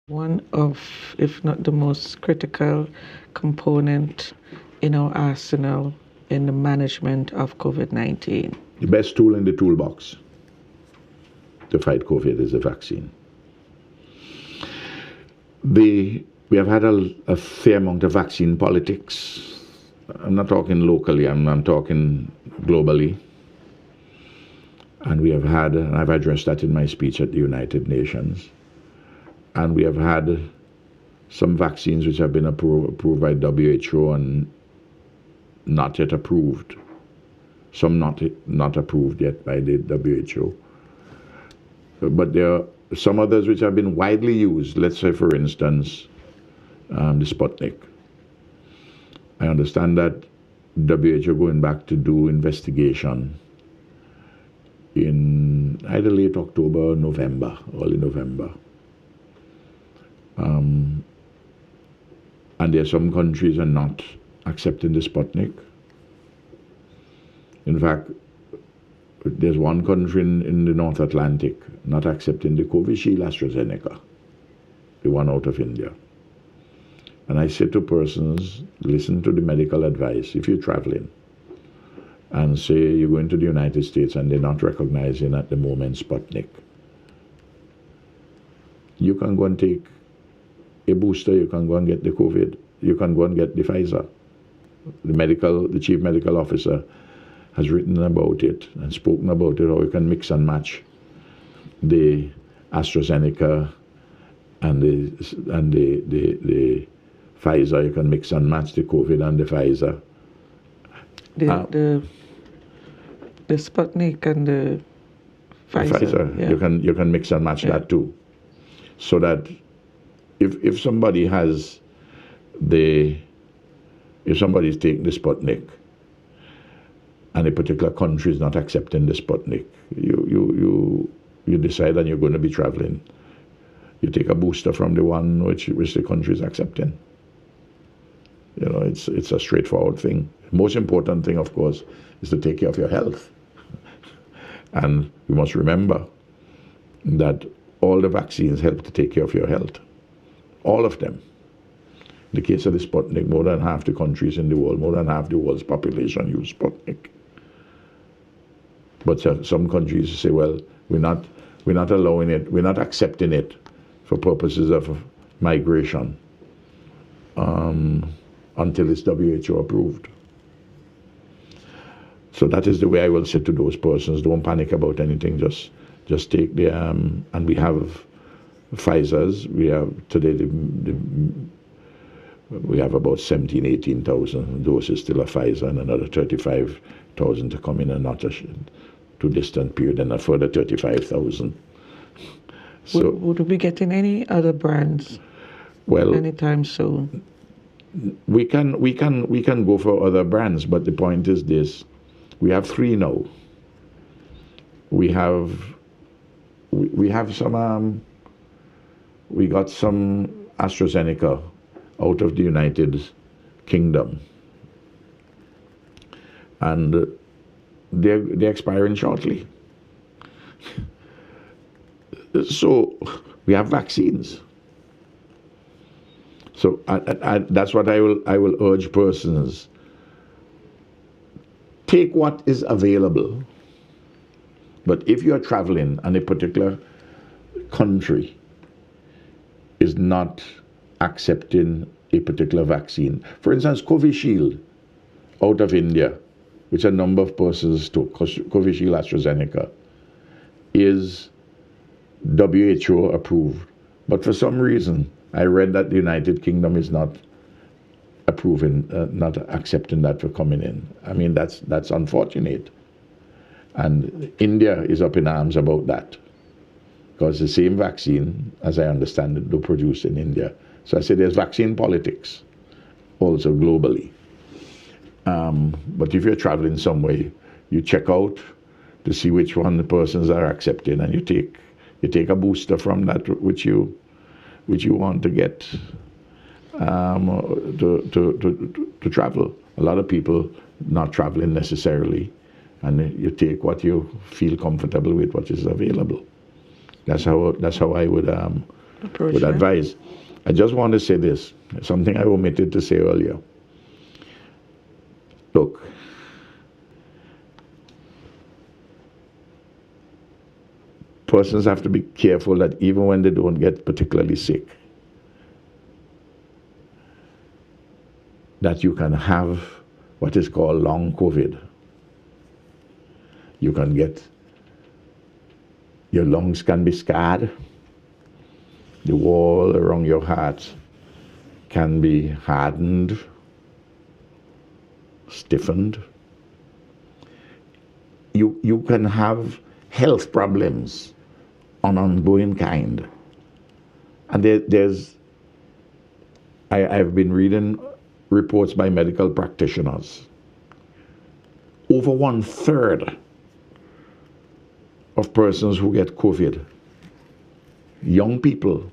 One of, if not the most critical component in our arsenal in the management of COVID-19. The best tool in the toolbox to fight COVID is the vaccine. We have had a fair amount of vaccine politics I'm not talking locally, I'm talking globally. And we have had, and I've addressed that in my speech at the United Nations, and we have had some vaccines which have been approved by WHO and not yet approved. Some not approved yet by the WHO. But there are some others which have been widely used. Let's say, for instance, the Sputnik. I understand that WHO going back to do investigation in either late October or November, early November. And there are some countries are not accepting the Sputnik. In fact, there's one country in the North Atlantic not accepting the Covishield AstraZeneca, the one out of India. And I say to persons, listen to the medical advice if you're traveling, and say you're going to the United States and they're not recognizing at the moment Sputnik. You can go and take a booster, you can go and get the COVID, you can go and get the Pfizer. The chief medical officer has written about it and spoken about it, how you can mix and match the AstraZeneca and the Pfizer. You can mix and match the COVID and the Pfizer. The Sputnik and the Pfizer. Yeah. You can mix and match that too, so that if somebody has if somebody's taking the Sputnik and a particular country is not accepting the Sputnik, you decide and you're going to be traveling. You take a booster from the one which the country is accepting. You know, it's a straightforward thing. Most important thing, of course, is to take care of your health. And you must remember that all the vaccines help to take care of your health. All of them. In the case of the Sputnik, more than half the countries in the world, more than half the world's population use Sputnik. But some countries say, well, we're not allowing it, we're not accepting it for purposes of migration until it's WHO approved. So that is the way I will say to those persons, don't panic about anything, just take the, and we have Pfizer's, we have today, we have about 17,000, 18,000 doses still of Pfizer and another 35,000 to come in another too distant period and a further 35,000. So would we be getting any other brands anytime soon? We can go for other brands, but the point is this: we have three now. We have some. We got some AstraZeneca out of the United Kingdom, and they're expiring shortly. So we have vaccines. So that's what I will urge persons. Take what is available. But if you are traveling and a particular country is not accepting a particular vaccine, for instance, Covishield out of India, which a number of persons took, Covishield AstraZeneca, is WHO approved. But for some reason, I read that the United Kingdom is not approving, not accepting that for coming in. I mean, that's unfortunate. And India is up in arms about that, because the same vaccine, as I understand it, they're produced in India. So I say there's vaccine politics also globally. But if you're traveling somewhere, you check out to see which one the persons are accepting, and you take a booster from that which you want to get to travel. A lot of people not traveling necessarily, and you take what you feel comfortable with, what is available. That's how I would advise. I just want to say this, something I omitted to say earlier. Look, persons have to be careful that even when they don't get particularly sick, that you can have what is called long COVID. You can get, your lungs can be scarred. The wall around your heart can be hardened, stiffened. You can have health problems on ongoing kind. And I've been reading reports by medical practitioners. Over 1/3 of persons who get COVID, young people,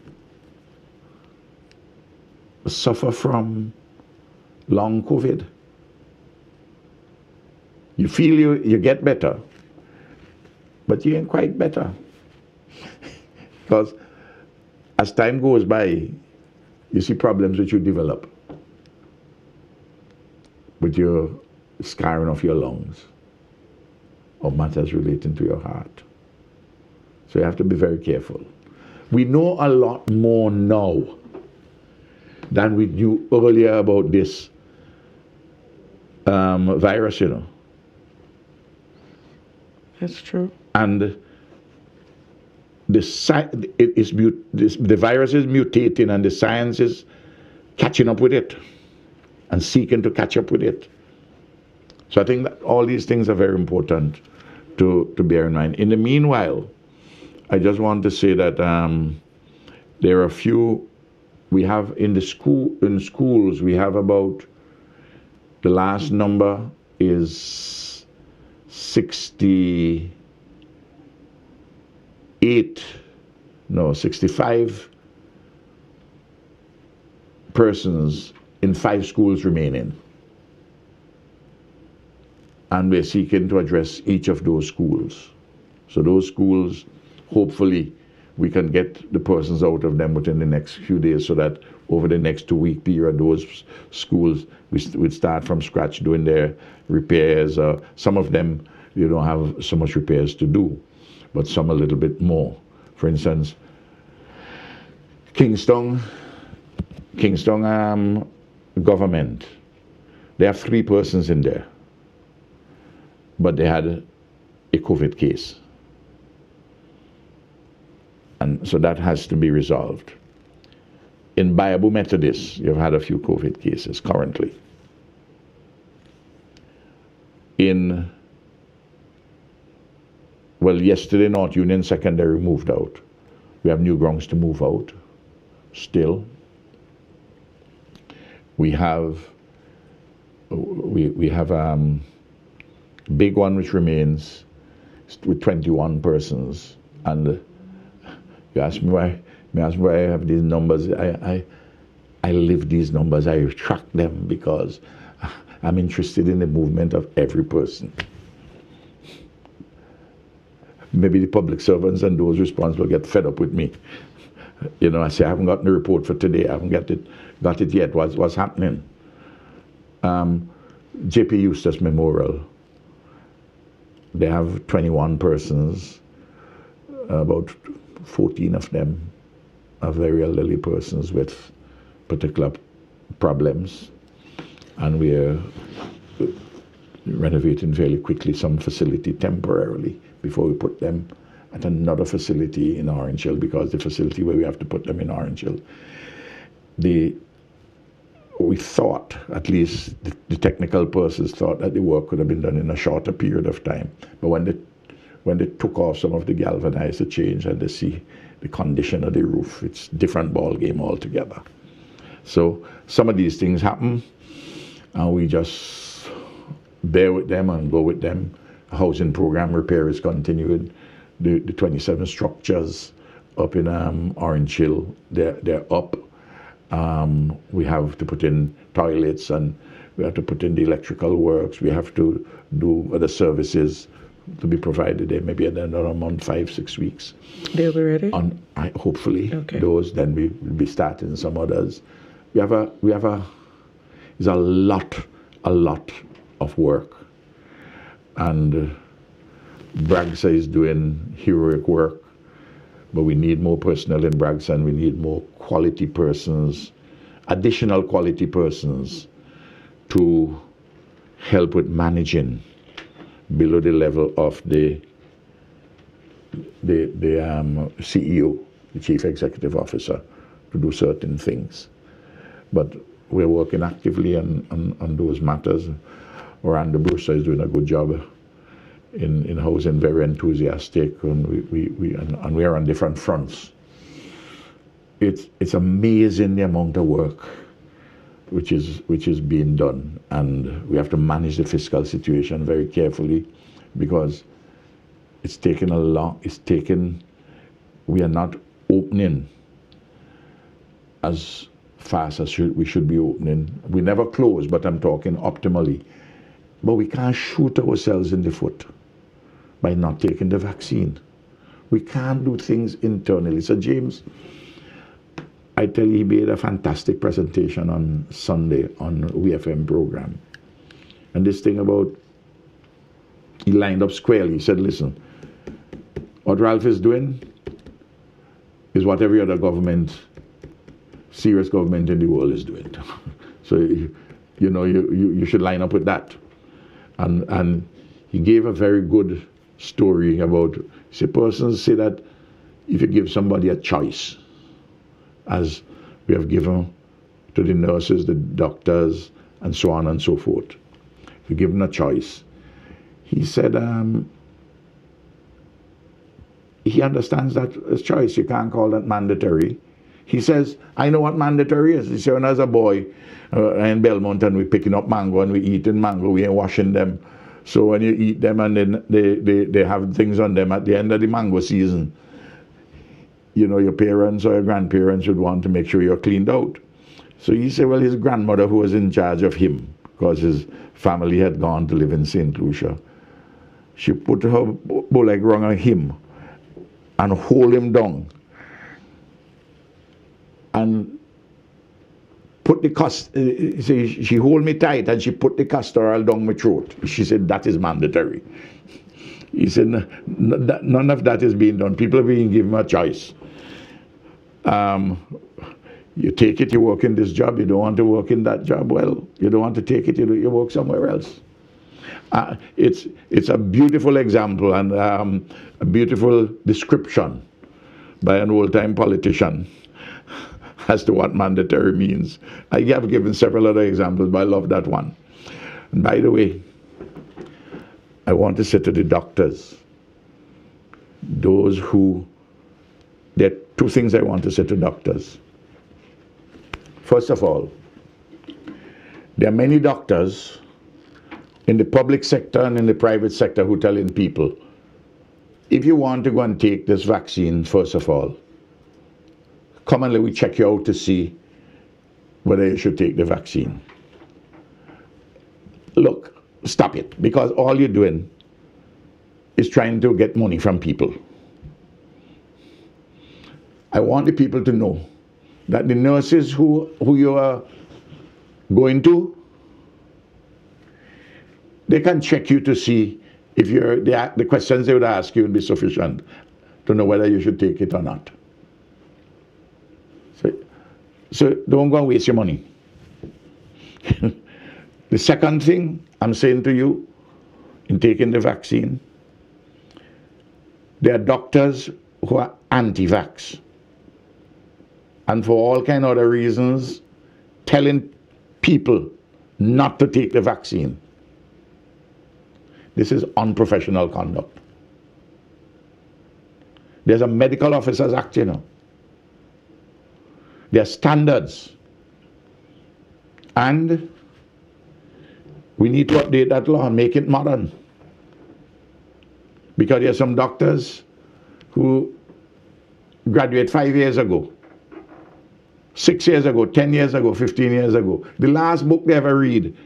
suffer from long COVID. You feel you get better, but you ain't quite better. Because as time goes by, you see problems which you develop with your scarring of your lungs or matters relating to your heart. So you have to be very careful. We know a lot more now than we knew earlier about this virus, you know. That's true. And the virus is mutating, and the science is catching up with it and seeking to catch up with it. So I think that all these things are very important to bear in mind. In the meanwhile, I just want to say that there are a few, we have in schools, we have about, the last number is 65 persons in 5 schools remaining. And we're seeking to address each of those schools. So those schools, hopefully, we can get the persons out of them within the next few days, so that over the next 2-week period, those schools, we'd start from scratch doing their repairs. Some of them, you don't have so much repairs to do, but some a little bit more. For instance, Kingston government, they have 3 persons in there, but they had a COVID case. And so that has to be resolved. In Bible Methodist, you've had a few COVID cases currently. Yesterday North Union Secondary moved out. We have new grounds to move out still. We have big one which remains with 21 persons, and you ask me why I have these numbers. I live these numbers. I track them because I'm interested in the movement of every person. Maybe the public servants and those responsible get fed up with me. You know, I say I haven't gotten the report for today. I haven't got it yet. What's happening? J.P. Eustace Memorial. They have 21 persons. About 14 of them are very elderly persons with particular problems, and we're renovating fairly quickly some facility temporarily before we put them at another facility in Orange Hill, because the facility where we have to put them in Orange Hill, we thought, at least the technical persons thought, that the work could have been done in a shorter period of time. But when they took off some of the galvanized, the change, and they see the condition of the roof, it's a different ball game altogether. So some of these things happen, and we just bear with them and go with them. Housing program repair is continuing. The 27 structures up in Orange Hill, they're up. We have to put in toilets, and we have to put in the electrical works. We have to do other services to be provided there, maybe another month, 5-6 weeks. They'll be ready? Hopefully. Okay. Those, then we will be starting some others. There's a lot of work. And Bragsa is doing heroic work, but we need more personnel in Bragsa, and we need more quality persons, additional quality persons, to help with managing below the level of the CEO, the Chief Executive Officer, to do certain things. But we're working actively on those matters. Orlando Brewster is doing a good job in housing, very enthusiastic, and we are on different fronts. It's amazing the amount of work which is being done, and we have to manage the fiscal situation very carefully because we are not opening as fast as we should be opening. We never close, but I'm talking optimally. But we can't shoot ourselves in the foot by not taking the vaccine. We can't do things internally. So James, I tell you, he made a fantastic presentation on Sunday on WFM program. And this thing about, he lined up squarely. He said, listen, what Ralph is doing is what every other government, serious government in the world is doing. So, you should line up with that. And he gave a very good story about, persons say that if you give somebody a choice, as we have given to the nurses, the doctors, and so on and so forth, if you give them a choice, he said he understands that as choice. You can't call that mandatory. He says, I know what mandatory is. He said, when I was a boy in Belmont and we're picking up mango and we eating mango, we ain't washing them. So when you eat them and then they have things on them at the end of the mango season, your parents or your grandparents would want to make sure you're cleaned out. So he said, well, his grandmother, who was in charge of him, because his family had gone to live in St. Lucia, she put her bow leg wrong on him and hold him down and put the she hold me tight and she put the castor oil down my throat. She said, that is mandatory. He said, none of that is being done. People are being given a choice. You take it, you work in this job. You don't want to work in that job. Well, you don't want to take it, you work somewhere else. It's a beautiful example and a beautiful description by an old-time politician as to what mandatory means. I have given several other examples, but I love that one. And by the way, I want to say to the doctors, there are two things I want to say to doctors. First of all, there are many doctors in the public sector and in the private sector who are telling people, if you want to go and take this vaccine, first of all, commonly we check you out to see whether you should take the vaccine. Look, stop it, because all you're doing is trying to get money from people. I want the people to know that the nurses who you are going to, they can check you to see if the questions they would ask you would be sufficient to know whether you should take it or not. So don't go and waste your money. The second thing I'm saying to you in taking the vaccine, there are doctors who are anti-vax. And for all kind of other reasons, telling people not to take the vaccine. This is unprofessional conduct. There's a Medical Officers Act, There are standards. And we need to update that law and make it modern. Because there are some doctors who graduated 5 years ago, 6 years ago, 10 years ago, 15 years ago. The last book they ever read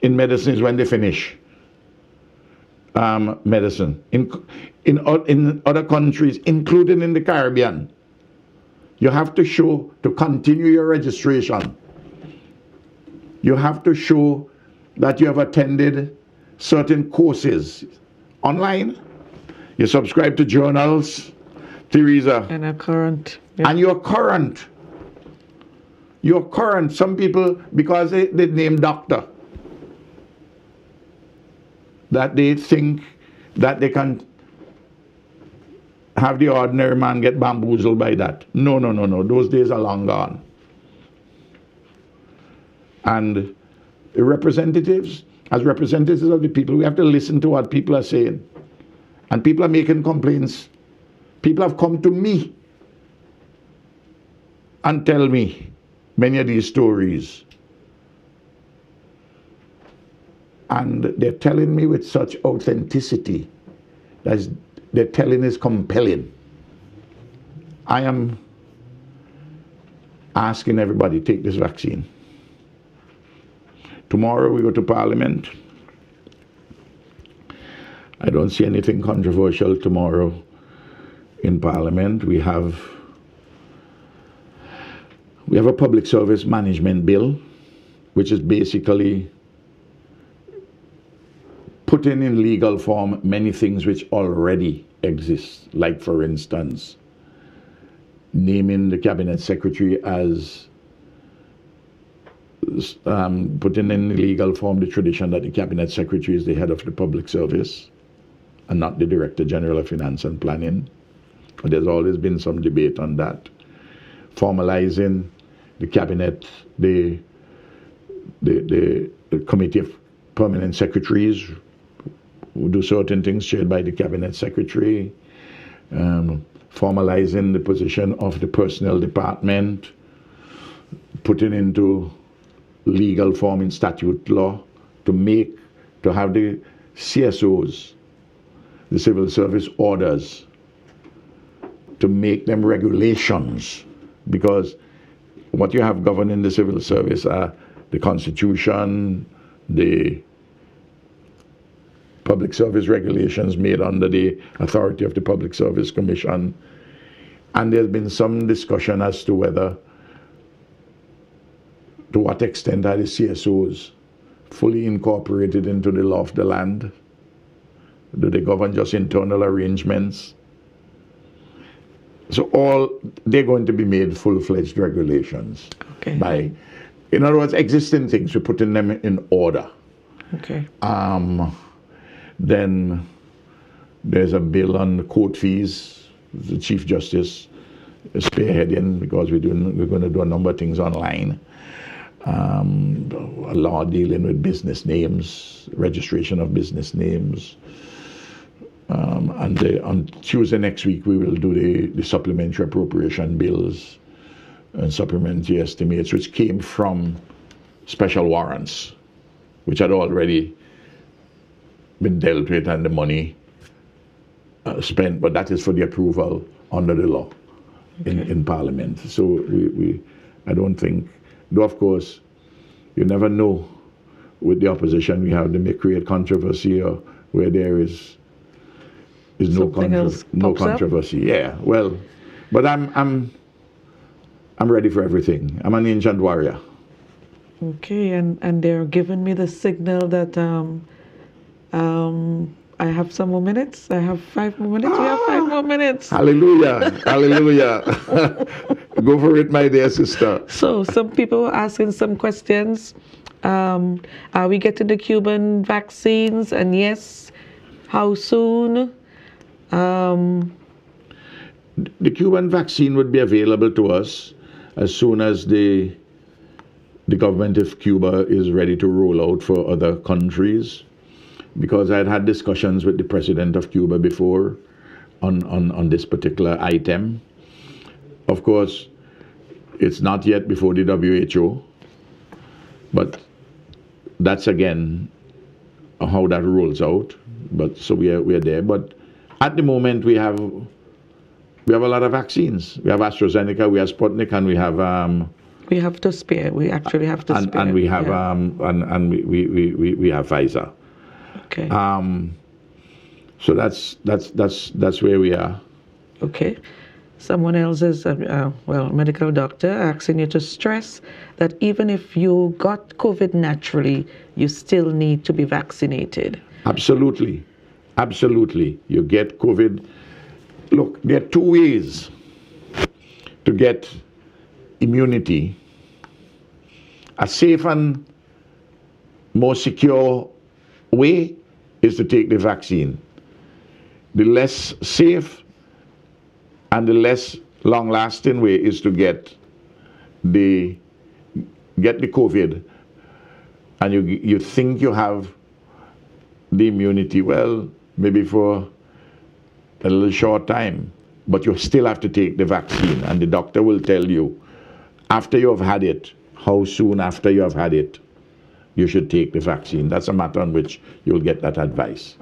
in medicine is when they finish medicine. In other countries, including in the Caribbean, you have to show, to continue your registration, you have to show that you have attended certain courses online. You subscribe to journals, Teresa. And are current. Yep. And you're current. You're current. Some people, because they name doctor, that they think that they can have the ordinary man get bamboozled by that. No. Those days are long gone. And the representatives, as representatives of the people, we have to listen to what people are saying. And people are making complaints. People have come to me and tell me many of these stories. And they're telling me with such authenticity that their telling is compelling. I am asking everybody, take this vaccine. Tomorrow we go to Parliament. I don't see anything controversial tomorrow in Parliament. We have a public service management bill, which is basically putting in legal form many things which already exist, like, for instance, naming the cabinet secretary as putting in legal form the tradition that the cabinet secretary is the head of the public service and not the director general of finance and planning. But there's always been some debate on that. Formalizing the cabinet, the committee of permanent secretaries who do certain things chaired by the cabinet secretary, formalizing the position of the personnel department, putting into legal form in statute law to have the CSOs, the civil service orders, to make them regulations, because what you have governing the civil service are the Constitution, the public service regulations made under the authority of the Public Service Commission. And there's been some discussion as to to what extent are the CSOs fully incorporated into the law of the land? Do they govern just internal arrangements? So they're going to be made full-fledged regulations. Okay. In other words, existing things, we're putting them in order. Okay. Then there's a bill on the court fees. The Chief Justice is spearheading, because we're going to do a number of things online. A law dealing with business names, registration of business names. And on Tuesday next week, we will do the supplementary appropriation bills and supplementary estimates, which came from special warrants, which had already been dealt with and the money spent, but that is for the approval under the law in Parliament. So I don't think, though of course, you never know with the opposition. We have, they may create controversy or where there is no controversy. Yeah, well, but I'm ready for everything. I'm an ancient warrior. Okay, and they're giving me the signal that I have some more minutes. I have 5 more minutes. We have 5 more minutes. Hallelujah. Hallelujah. Go for it, my dear sister. So some people are asking some questions. Are we getting the Cuban vaccines? And yes, how soon? The Cuban vaccine would be available to us as soon as the government of Cuba is ready to roll out for other countries, because I had discussions with the president of Cuba before on this particular item. Of course, it's not yet before the WHO, but that's again how that rolls out. But so we are there. But at the moment we have a lot of vaccines. We have AstraZeneca, we have Sputnik, and we have to spare. We actually have to spare. And we have we have Pfizer. Okay. So that's where we are. Okay. Someone else is medical doctor asking you to stress that even if you got COVID naturally, you still need to be vaccinated. Absolutely. Absolutely. You get COVID. Look, there are 2 ways to get immunity. A safe and more secure way is to take the vaccine. The less safe and the less long-lasting way is to get the COVID, and you think you have the immunity, well, maybe for a little short time, but you still have to take the vaccine, and the doctor will tell you after you have had it, how soon after you have had it, you should take the vaccine. That's a matter on which you'll get that advice.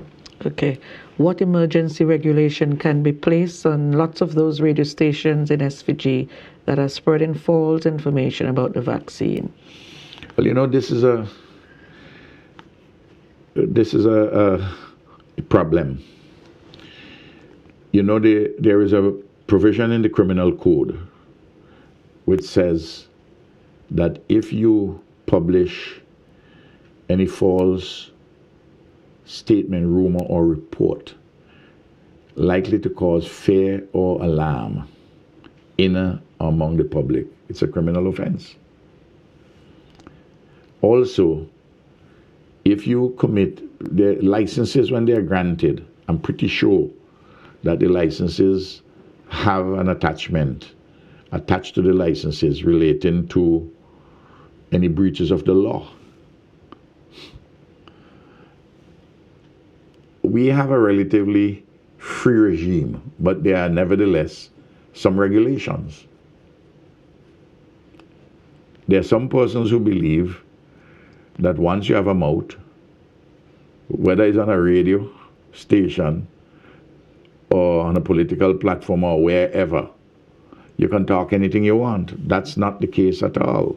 Okay. What emergency regulation can be placed on lots of those radio stations in SVG that are spreading false information about the vaccine? Well, you know, this is a problem. You know, there is a provision in the criminal code which says that if you publish any false statement, rumor, or report likely to cause fear or alarm in or among the public, it's a criminal offense. Also, if you commit the licenses when they are granted, I'm pretty sure that the licenses have an attachment attached to the licenses relating to any breaches of the law. We have a relatively free regime, but there are nevertheless some regulations. There are some persons who believe that once you have a mouth, whether it's on a radio station or on a political platform or wherever, you can talk anything you want. That's not the case at all.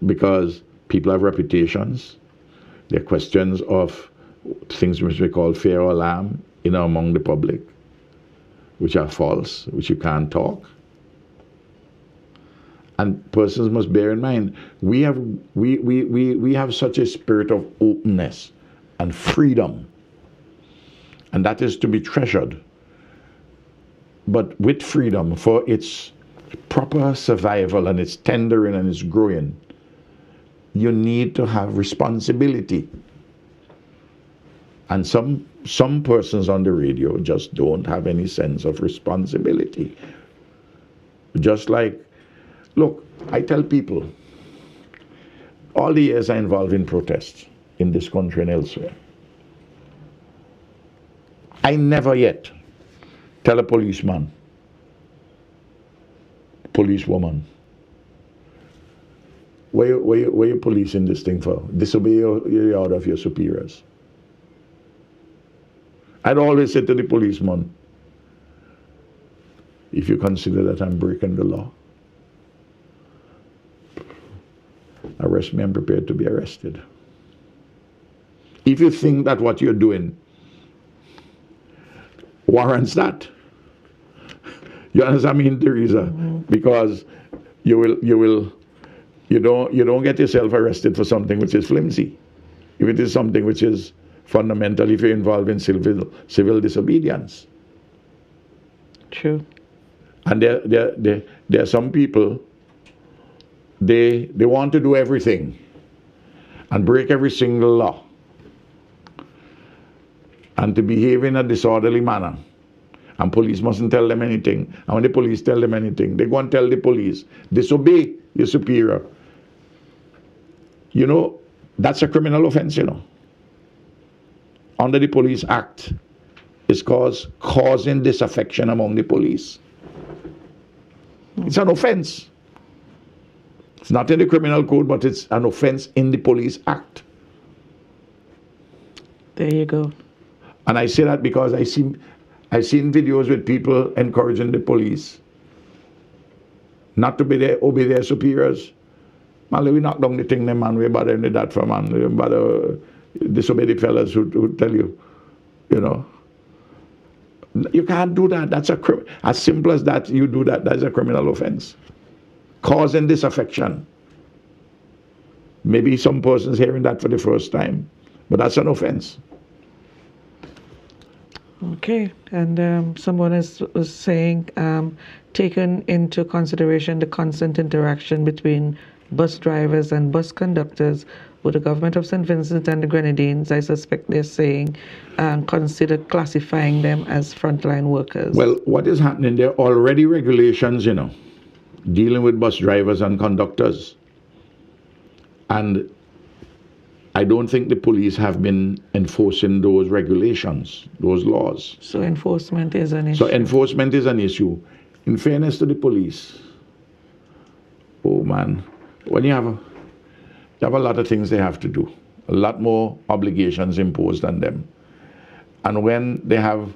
Because people have reputations. There are questions of things which we call fear or alarm in or among the public, which are false, which you can't talk. And persons must bear in mind, we have such a spirit of openness and freedom, and that is to be treasured. But with freedom, for its proper survival and its tendering and its growing, you need to have responsibility. And some persons on the radio just don't have any sense of responsibility. Just like, look, I tell people, all the years I involved in protests in this country and elsewhere, I never yet tell a policeman, policewoman, where you policing this thing for? Disobey the order of your superiors. I'd always say to the policeman, if you consider that I'm breaking the law, arrest me, I'm prepared to be arrested. If you think that what you're doing warrants that, you understand me, Teresa? Because you don't get yourself arrested for something which is flimsy. If it is something which is fundamental, if you're involved in civil disobedience. True. And there are some people, they want to do everything and break every single law and to behave in a disorderly manner. And police mustn't tell them anything. And when the police tell them anything, they go and tell the police, disobey your superior. You know, that's a criminal offense, you know. Under the Police Act, it's causing disaffection among the police. It's an offense. It's not in the criminal code, but it's an offense in the Police Act. There you go. And I say that because I've seen videos with people encouraging the police not to obey their superiors. Man, we knock down the thing, man, we bother any that for man, we bother disobey the fellas who tell you, you know. You can't do that. That's as simple as that. You do that. That's a criminal offense. Causing disaffection. Maybe some person's hearing that for the first time, but that's an offense. Okay, and someone was saying, taken into consideration the constant interaction between bus drivers and bus conductors, But the government of St. Vincent and the Grenadines, I suspect they're saying, consider classifying them as frontline workers. Well, what is happening? There are already regulations, dealing with bus drivers and conductors. And I don't think the police have been enforcing those regulations, those laws. So enforcement is an issue. So enforcement is an issue. In fairness to the police, oh man, when you have a lot of things they have to do, a lot more obligations imposed on them. And when they have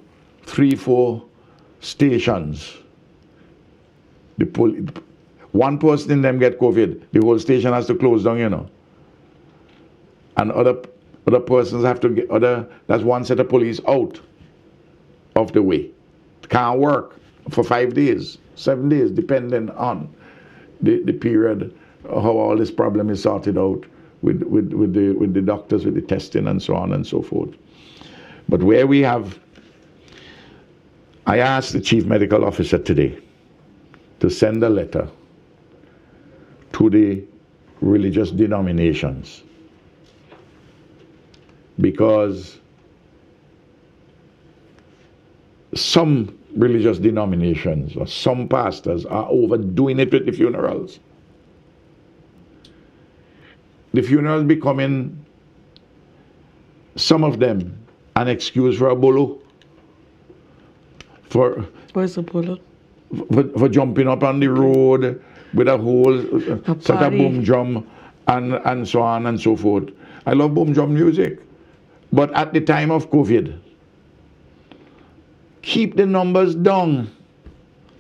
3-4 stations, one person in them get COVID, the whole station has to close down, And other persons have to that's one set of police out of the way. Can't work for 5 days, 7 days, depending on the period, how all this problem is sorted out with the doctors, with the testing and so on and so forth. But where we have, I asked the chief medical officer today to send a letter to the religious denominations, because some religious denominations or some pastors are overdoing it with the funerals. The funerals becoming, some of them, an excuse for a bolo. Where's the bolo? For jumping up on the road with a whole set of boom drum and so on and so forth. I love boom drum music. But at the time of COVID, keep the numbers down.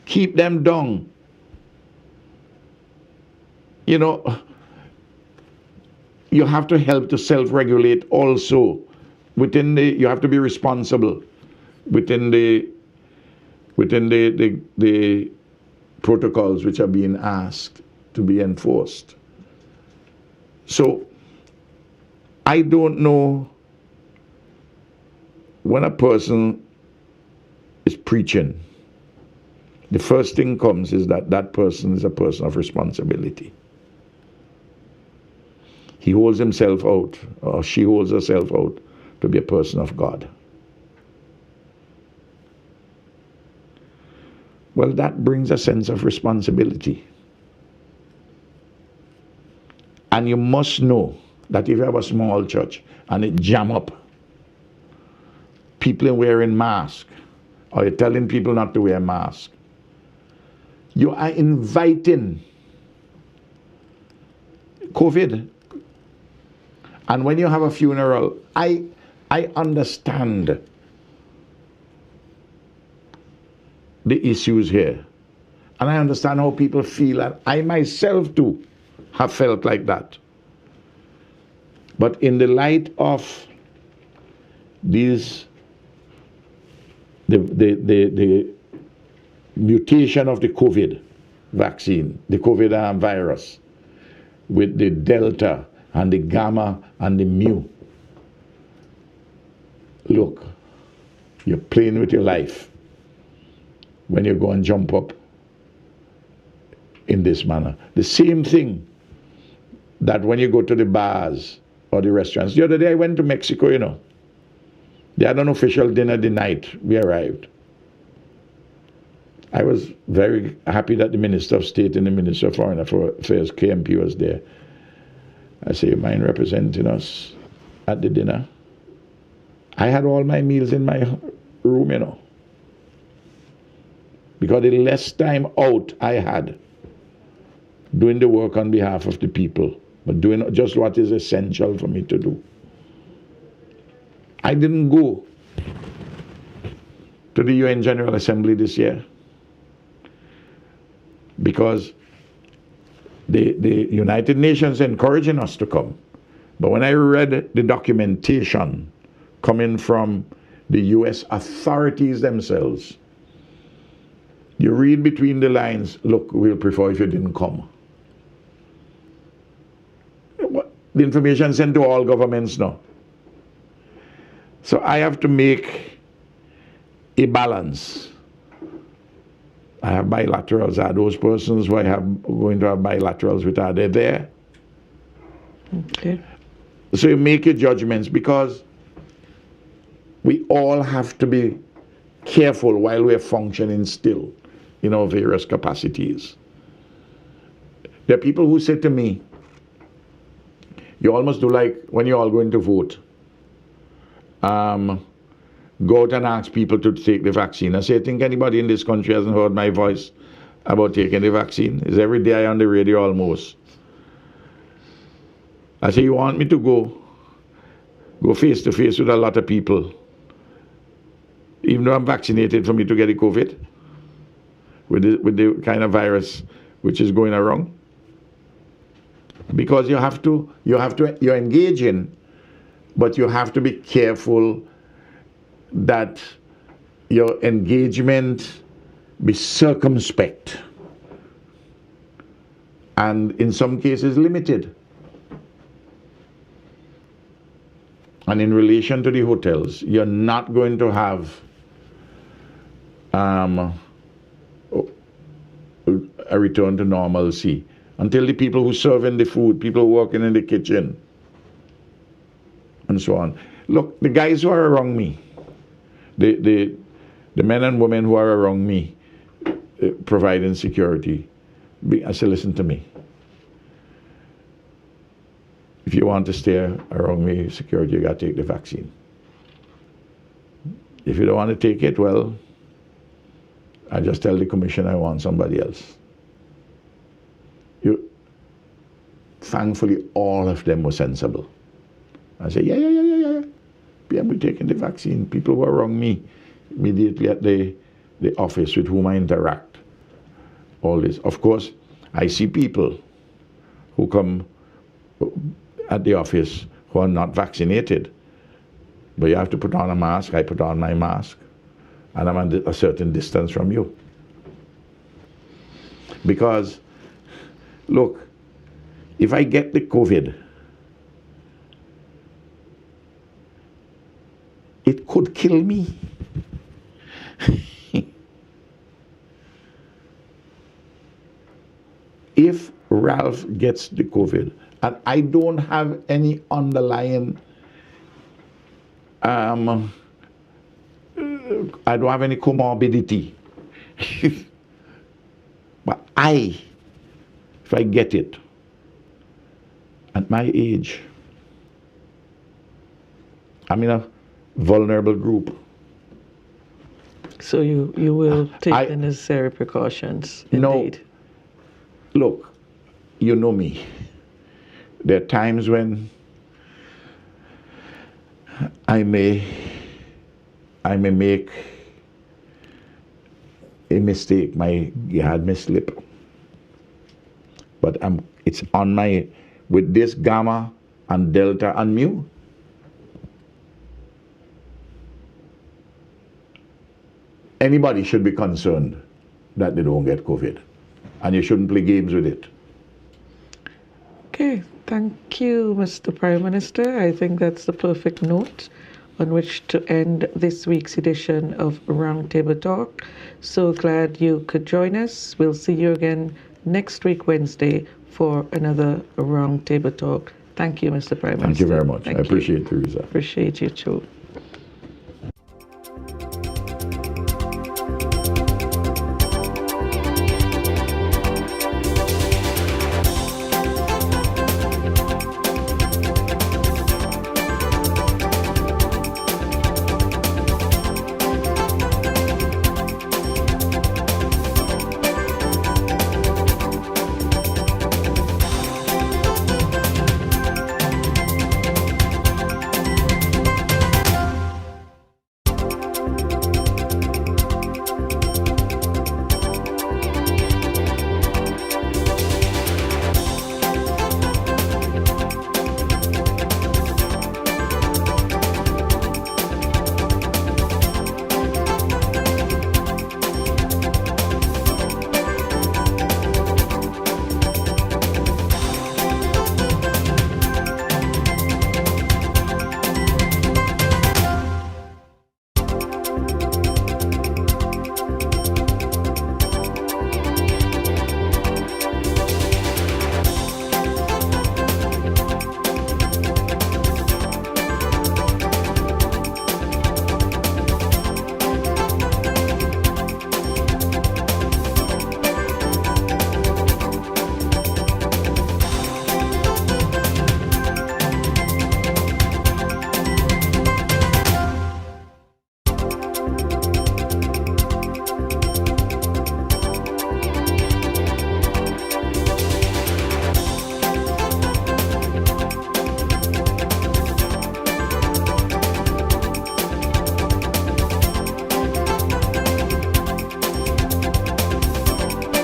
Keep them down. You have to help to self-regulate also. You have to be responsible within the protocols which are being asked to be enforced. So I don't know, when a person is preaching, the first thing comes is that person is a person of responsibility. He holds himself out, or she holds herself out to be a person of God. Well, that brings a sense of responsibility. And you must know that if you have a small church and it jam up, people are wearing masks, or you're telling people not to wear masks, you are inviting COVID. And when you have a funeral, I understand the issues here. And I understand how people feel, and I myself too have felt like that. But in the light of the mutation of the COVID vaccine, the COVID virus, with the Delta and the Gamma and the Mu, look, you're playing with your life when you go and jump up in this manner. The same thing that when you go to the bars or the restaurants. The other day I went to Mexico, They had an official dinner the night we arrived. I was very happy that the Minister of State and the Minister of Foreign Affairs, KMP, was there. I say, you mind representing us at the dinner? I had all my meals in my room, because the less time out I had doing the work on behalf of the people, but doing just what is essential for me to do. I didn't go to the UN General Assembly this year because the United Nations encouraging us to come. But when I read the documentation coming from the US authorities themselves, you read between the lines, look, we'll prefer if you didn't come. The information sent to all governments now. So I have to make a balance. I have bilaterals. Are those persons who I have going to have bilaterals with, are they there? Okay. So you make your judgments, because we all have to be careful while we're functioning still in our various capacities. There are people who say to me, you almost do like when you're all going to vote. Go out and ask people to take the vaccine. I say, I think anybody in this country hasn't heard my voice about taking the vaccine. It's every day on the radio almost. I say, you want me to go face to face with a lot of people, even though I'm vaccinated, for me to get the COVID with the kind of virus which is going around? Because you're engaging, but you have to be careful that your engagement be circumspect and in some cases limited. And in relation to the hotels, you're not going to have a return to normalcy until the people who serve in the food, people working in the kitchen, and so on. Look, the guys who are around me, the men and women who are around me, providing security, I say, listen to me. If you want to stay around me, security, you got to take the vaccine. If you don't want to take it, well, I just tell the commission I want somebody else. Thankfully, all of them were sensible. I say, yeah. We're taking the vaccine. People were around me immediately at the office with whom I interact. All this. Of course, I see people who come at the office who are not vaccinated. But you have to put on a mask. I put on my mask. And I'm at a certain distance from you. Because, look, if I get the COVID, it could kill me. If Ralph gets the COVID and I don't have any underlying, I don't have any comorbidity, but if I get it, at my age, I'm in a vulnerable group. So you will take the necessary precautions, indeed. No, look, you know me. There are times when I may make a mistake. My yard may slip. But it's on my, with this gamma and delta and mu, anybody should be concerned that they don't get COVID. And you shouldn't play games with it. Okay, thank you, Mr. Prime Minister. I think that's the perfect note on which to end this week's edition of Roundtable Talk. So glad you could join us. We'll see you again next week, Wednesday, for another Roundtable Talk. Thank you, Mr. Prime Minister. Thank you very much. I appreciate it, Teresa. Appreciate you too.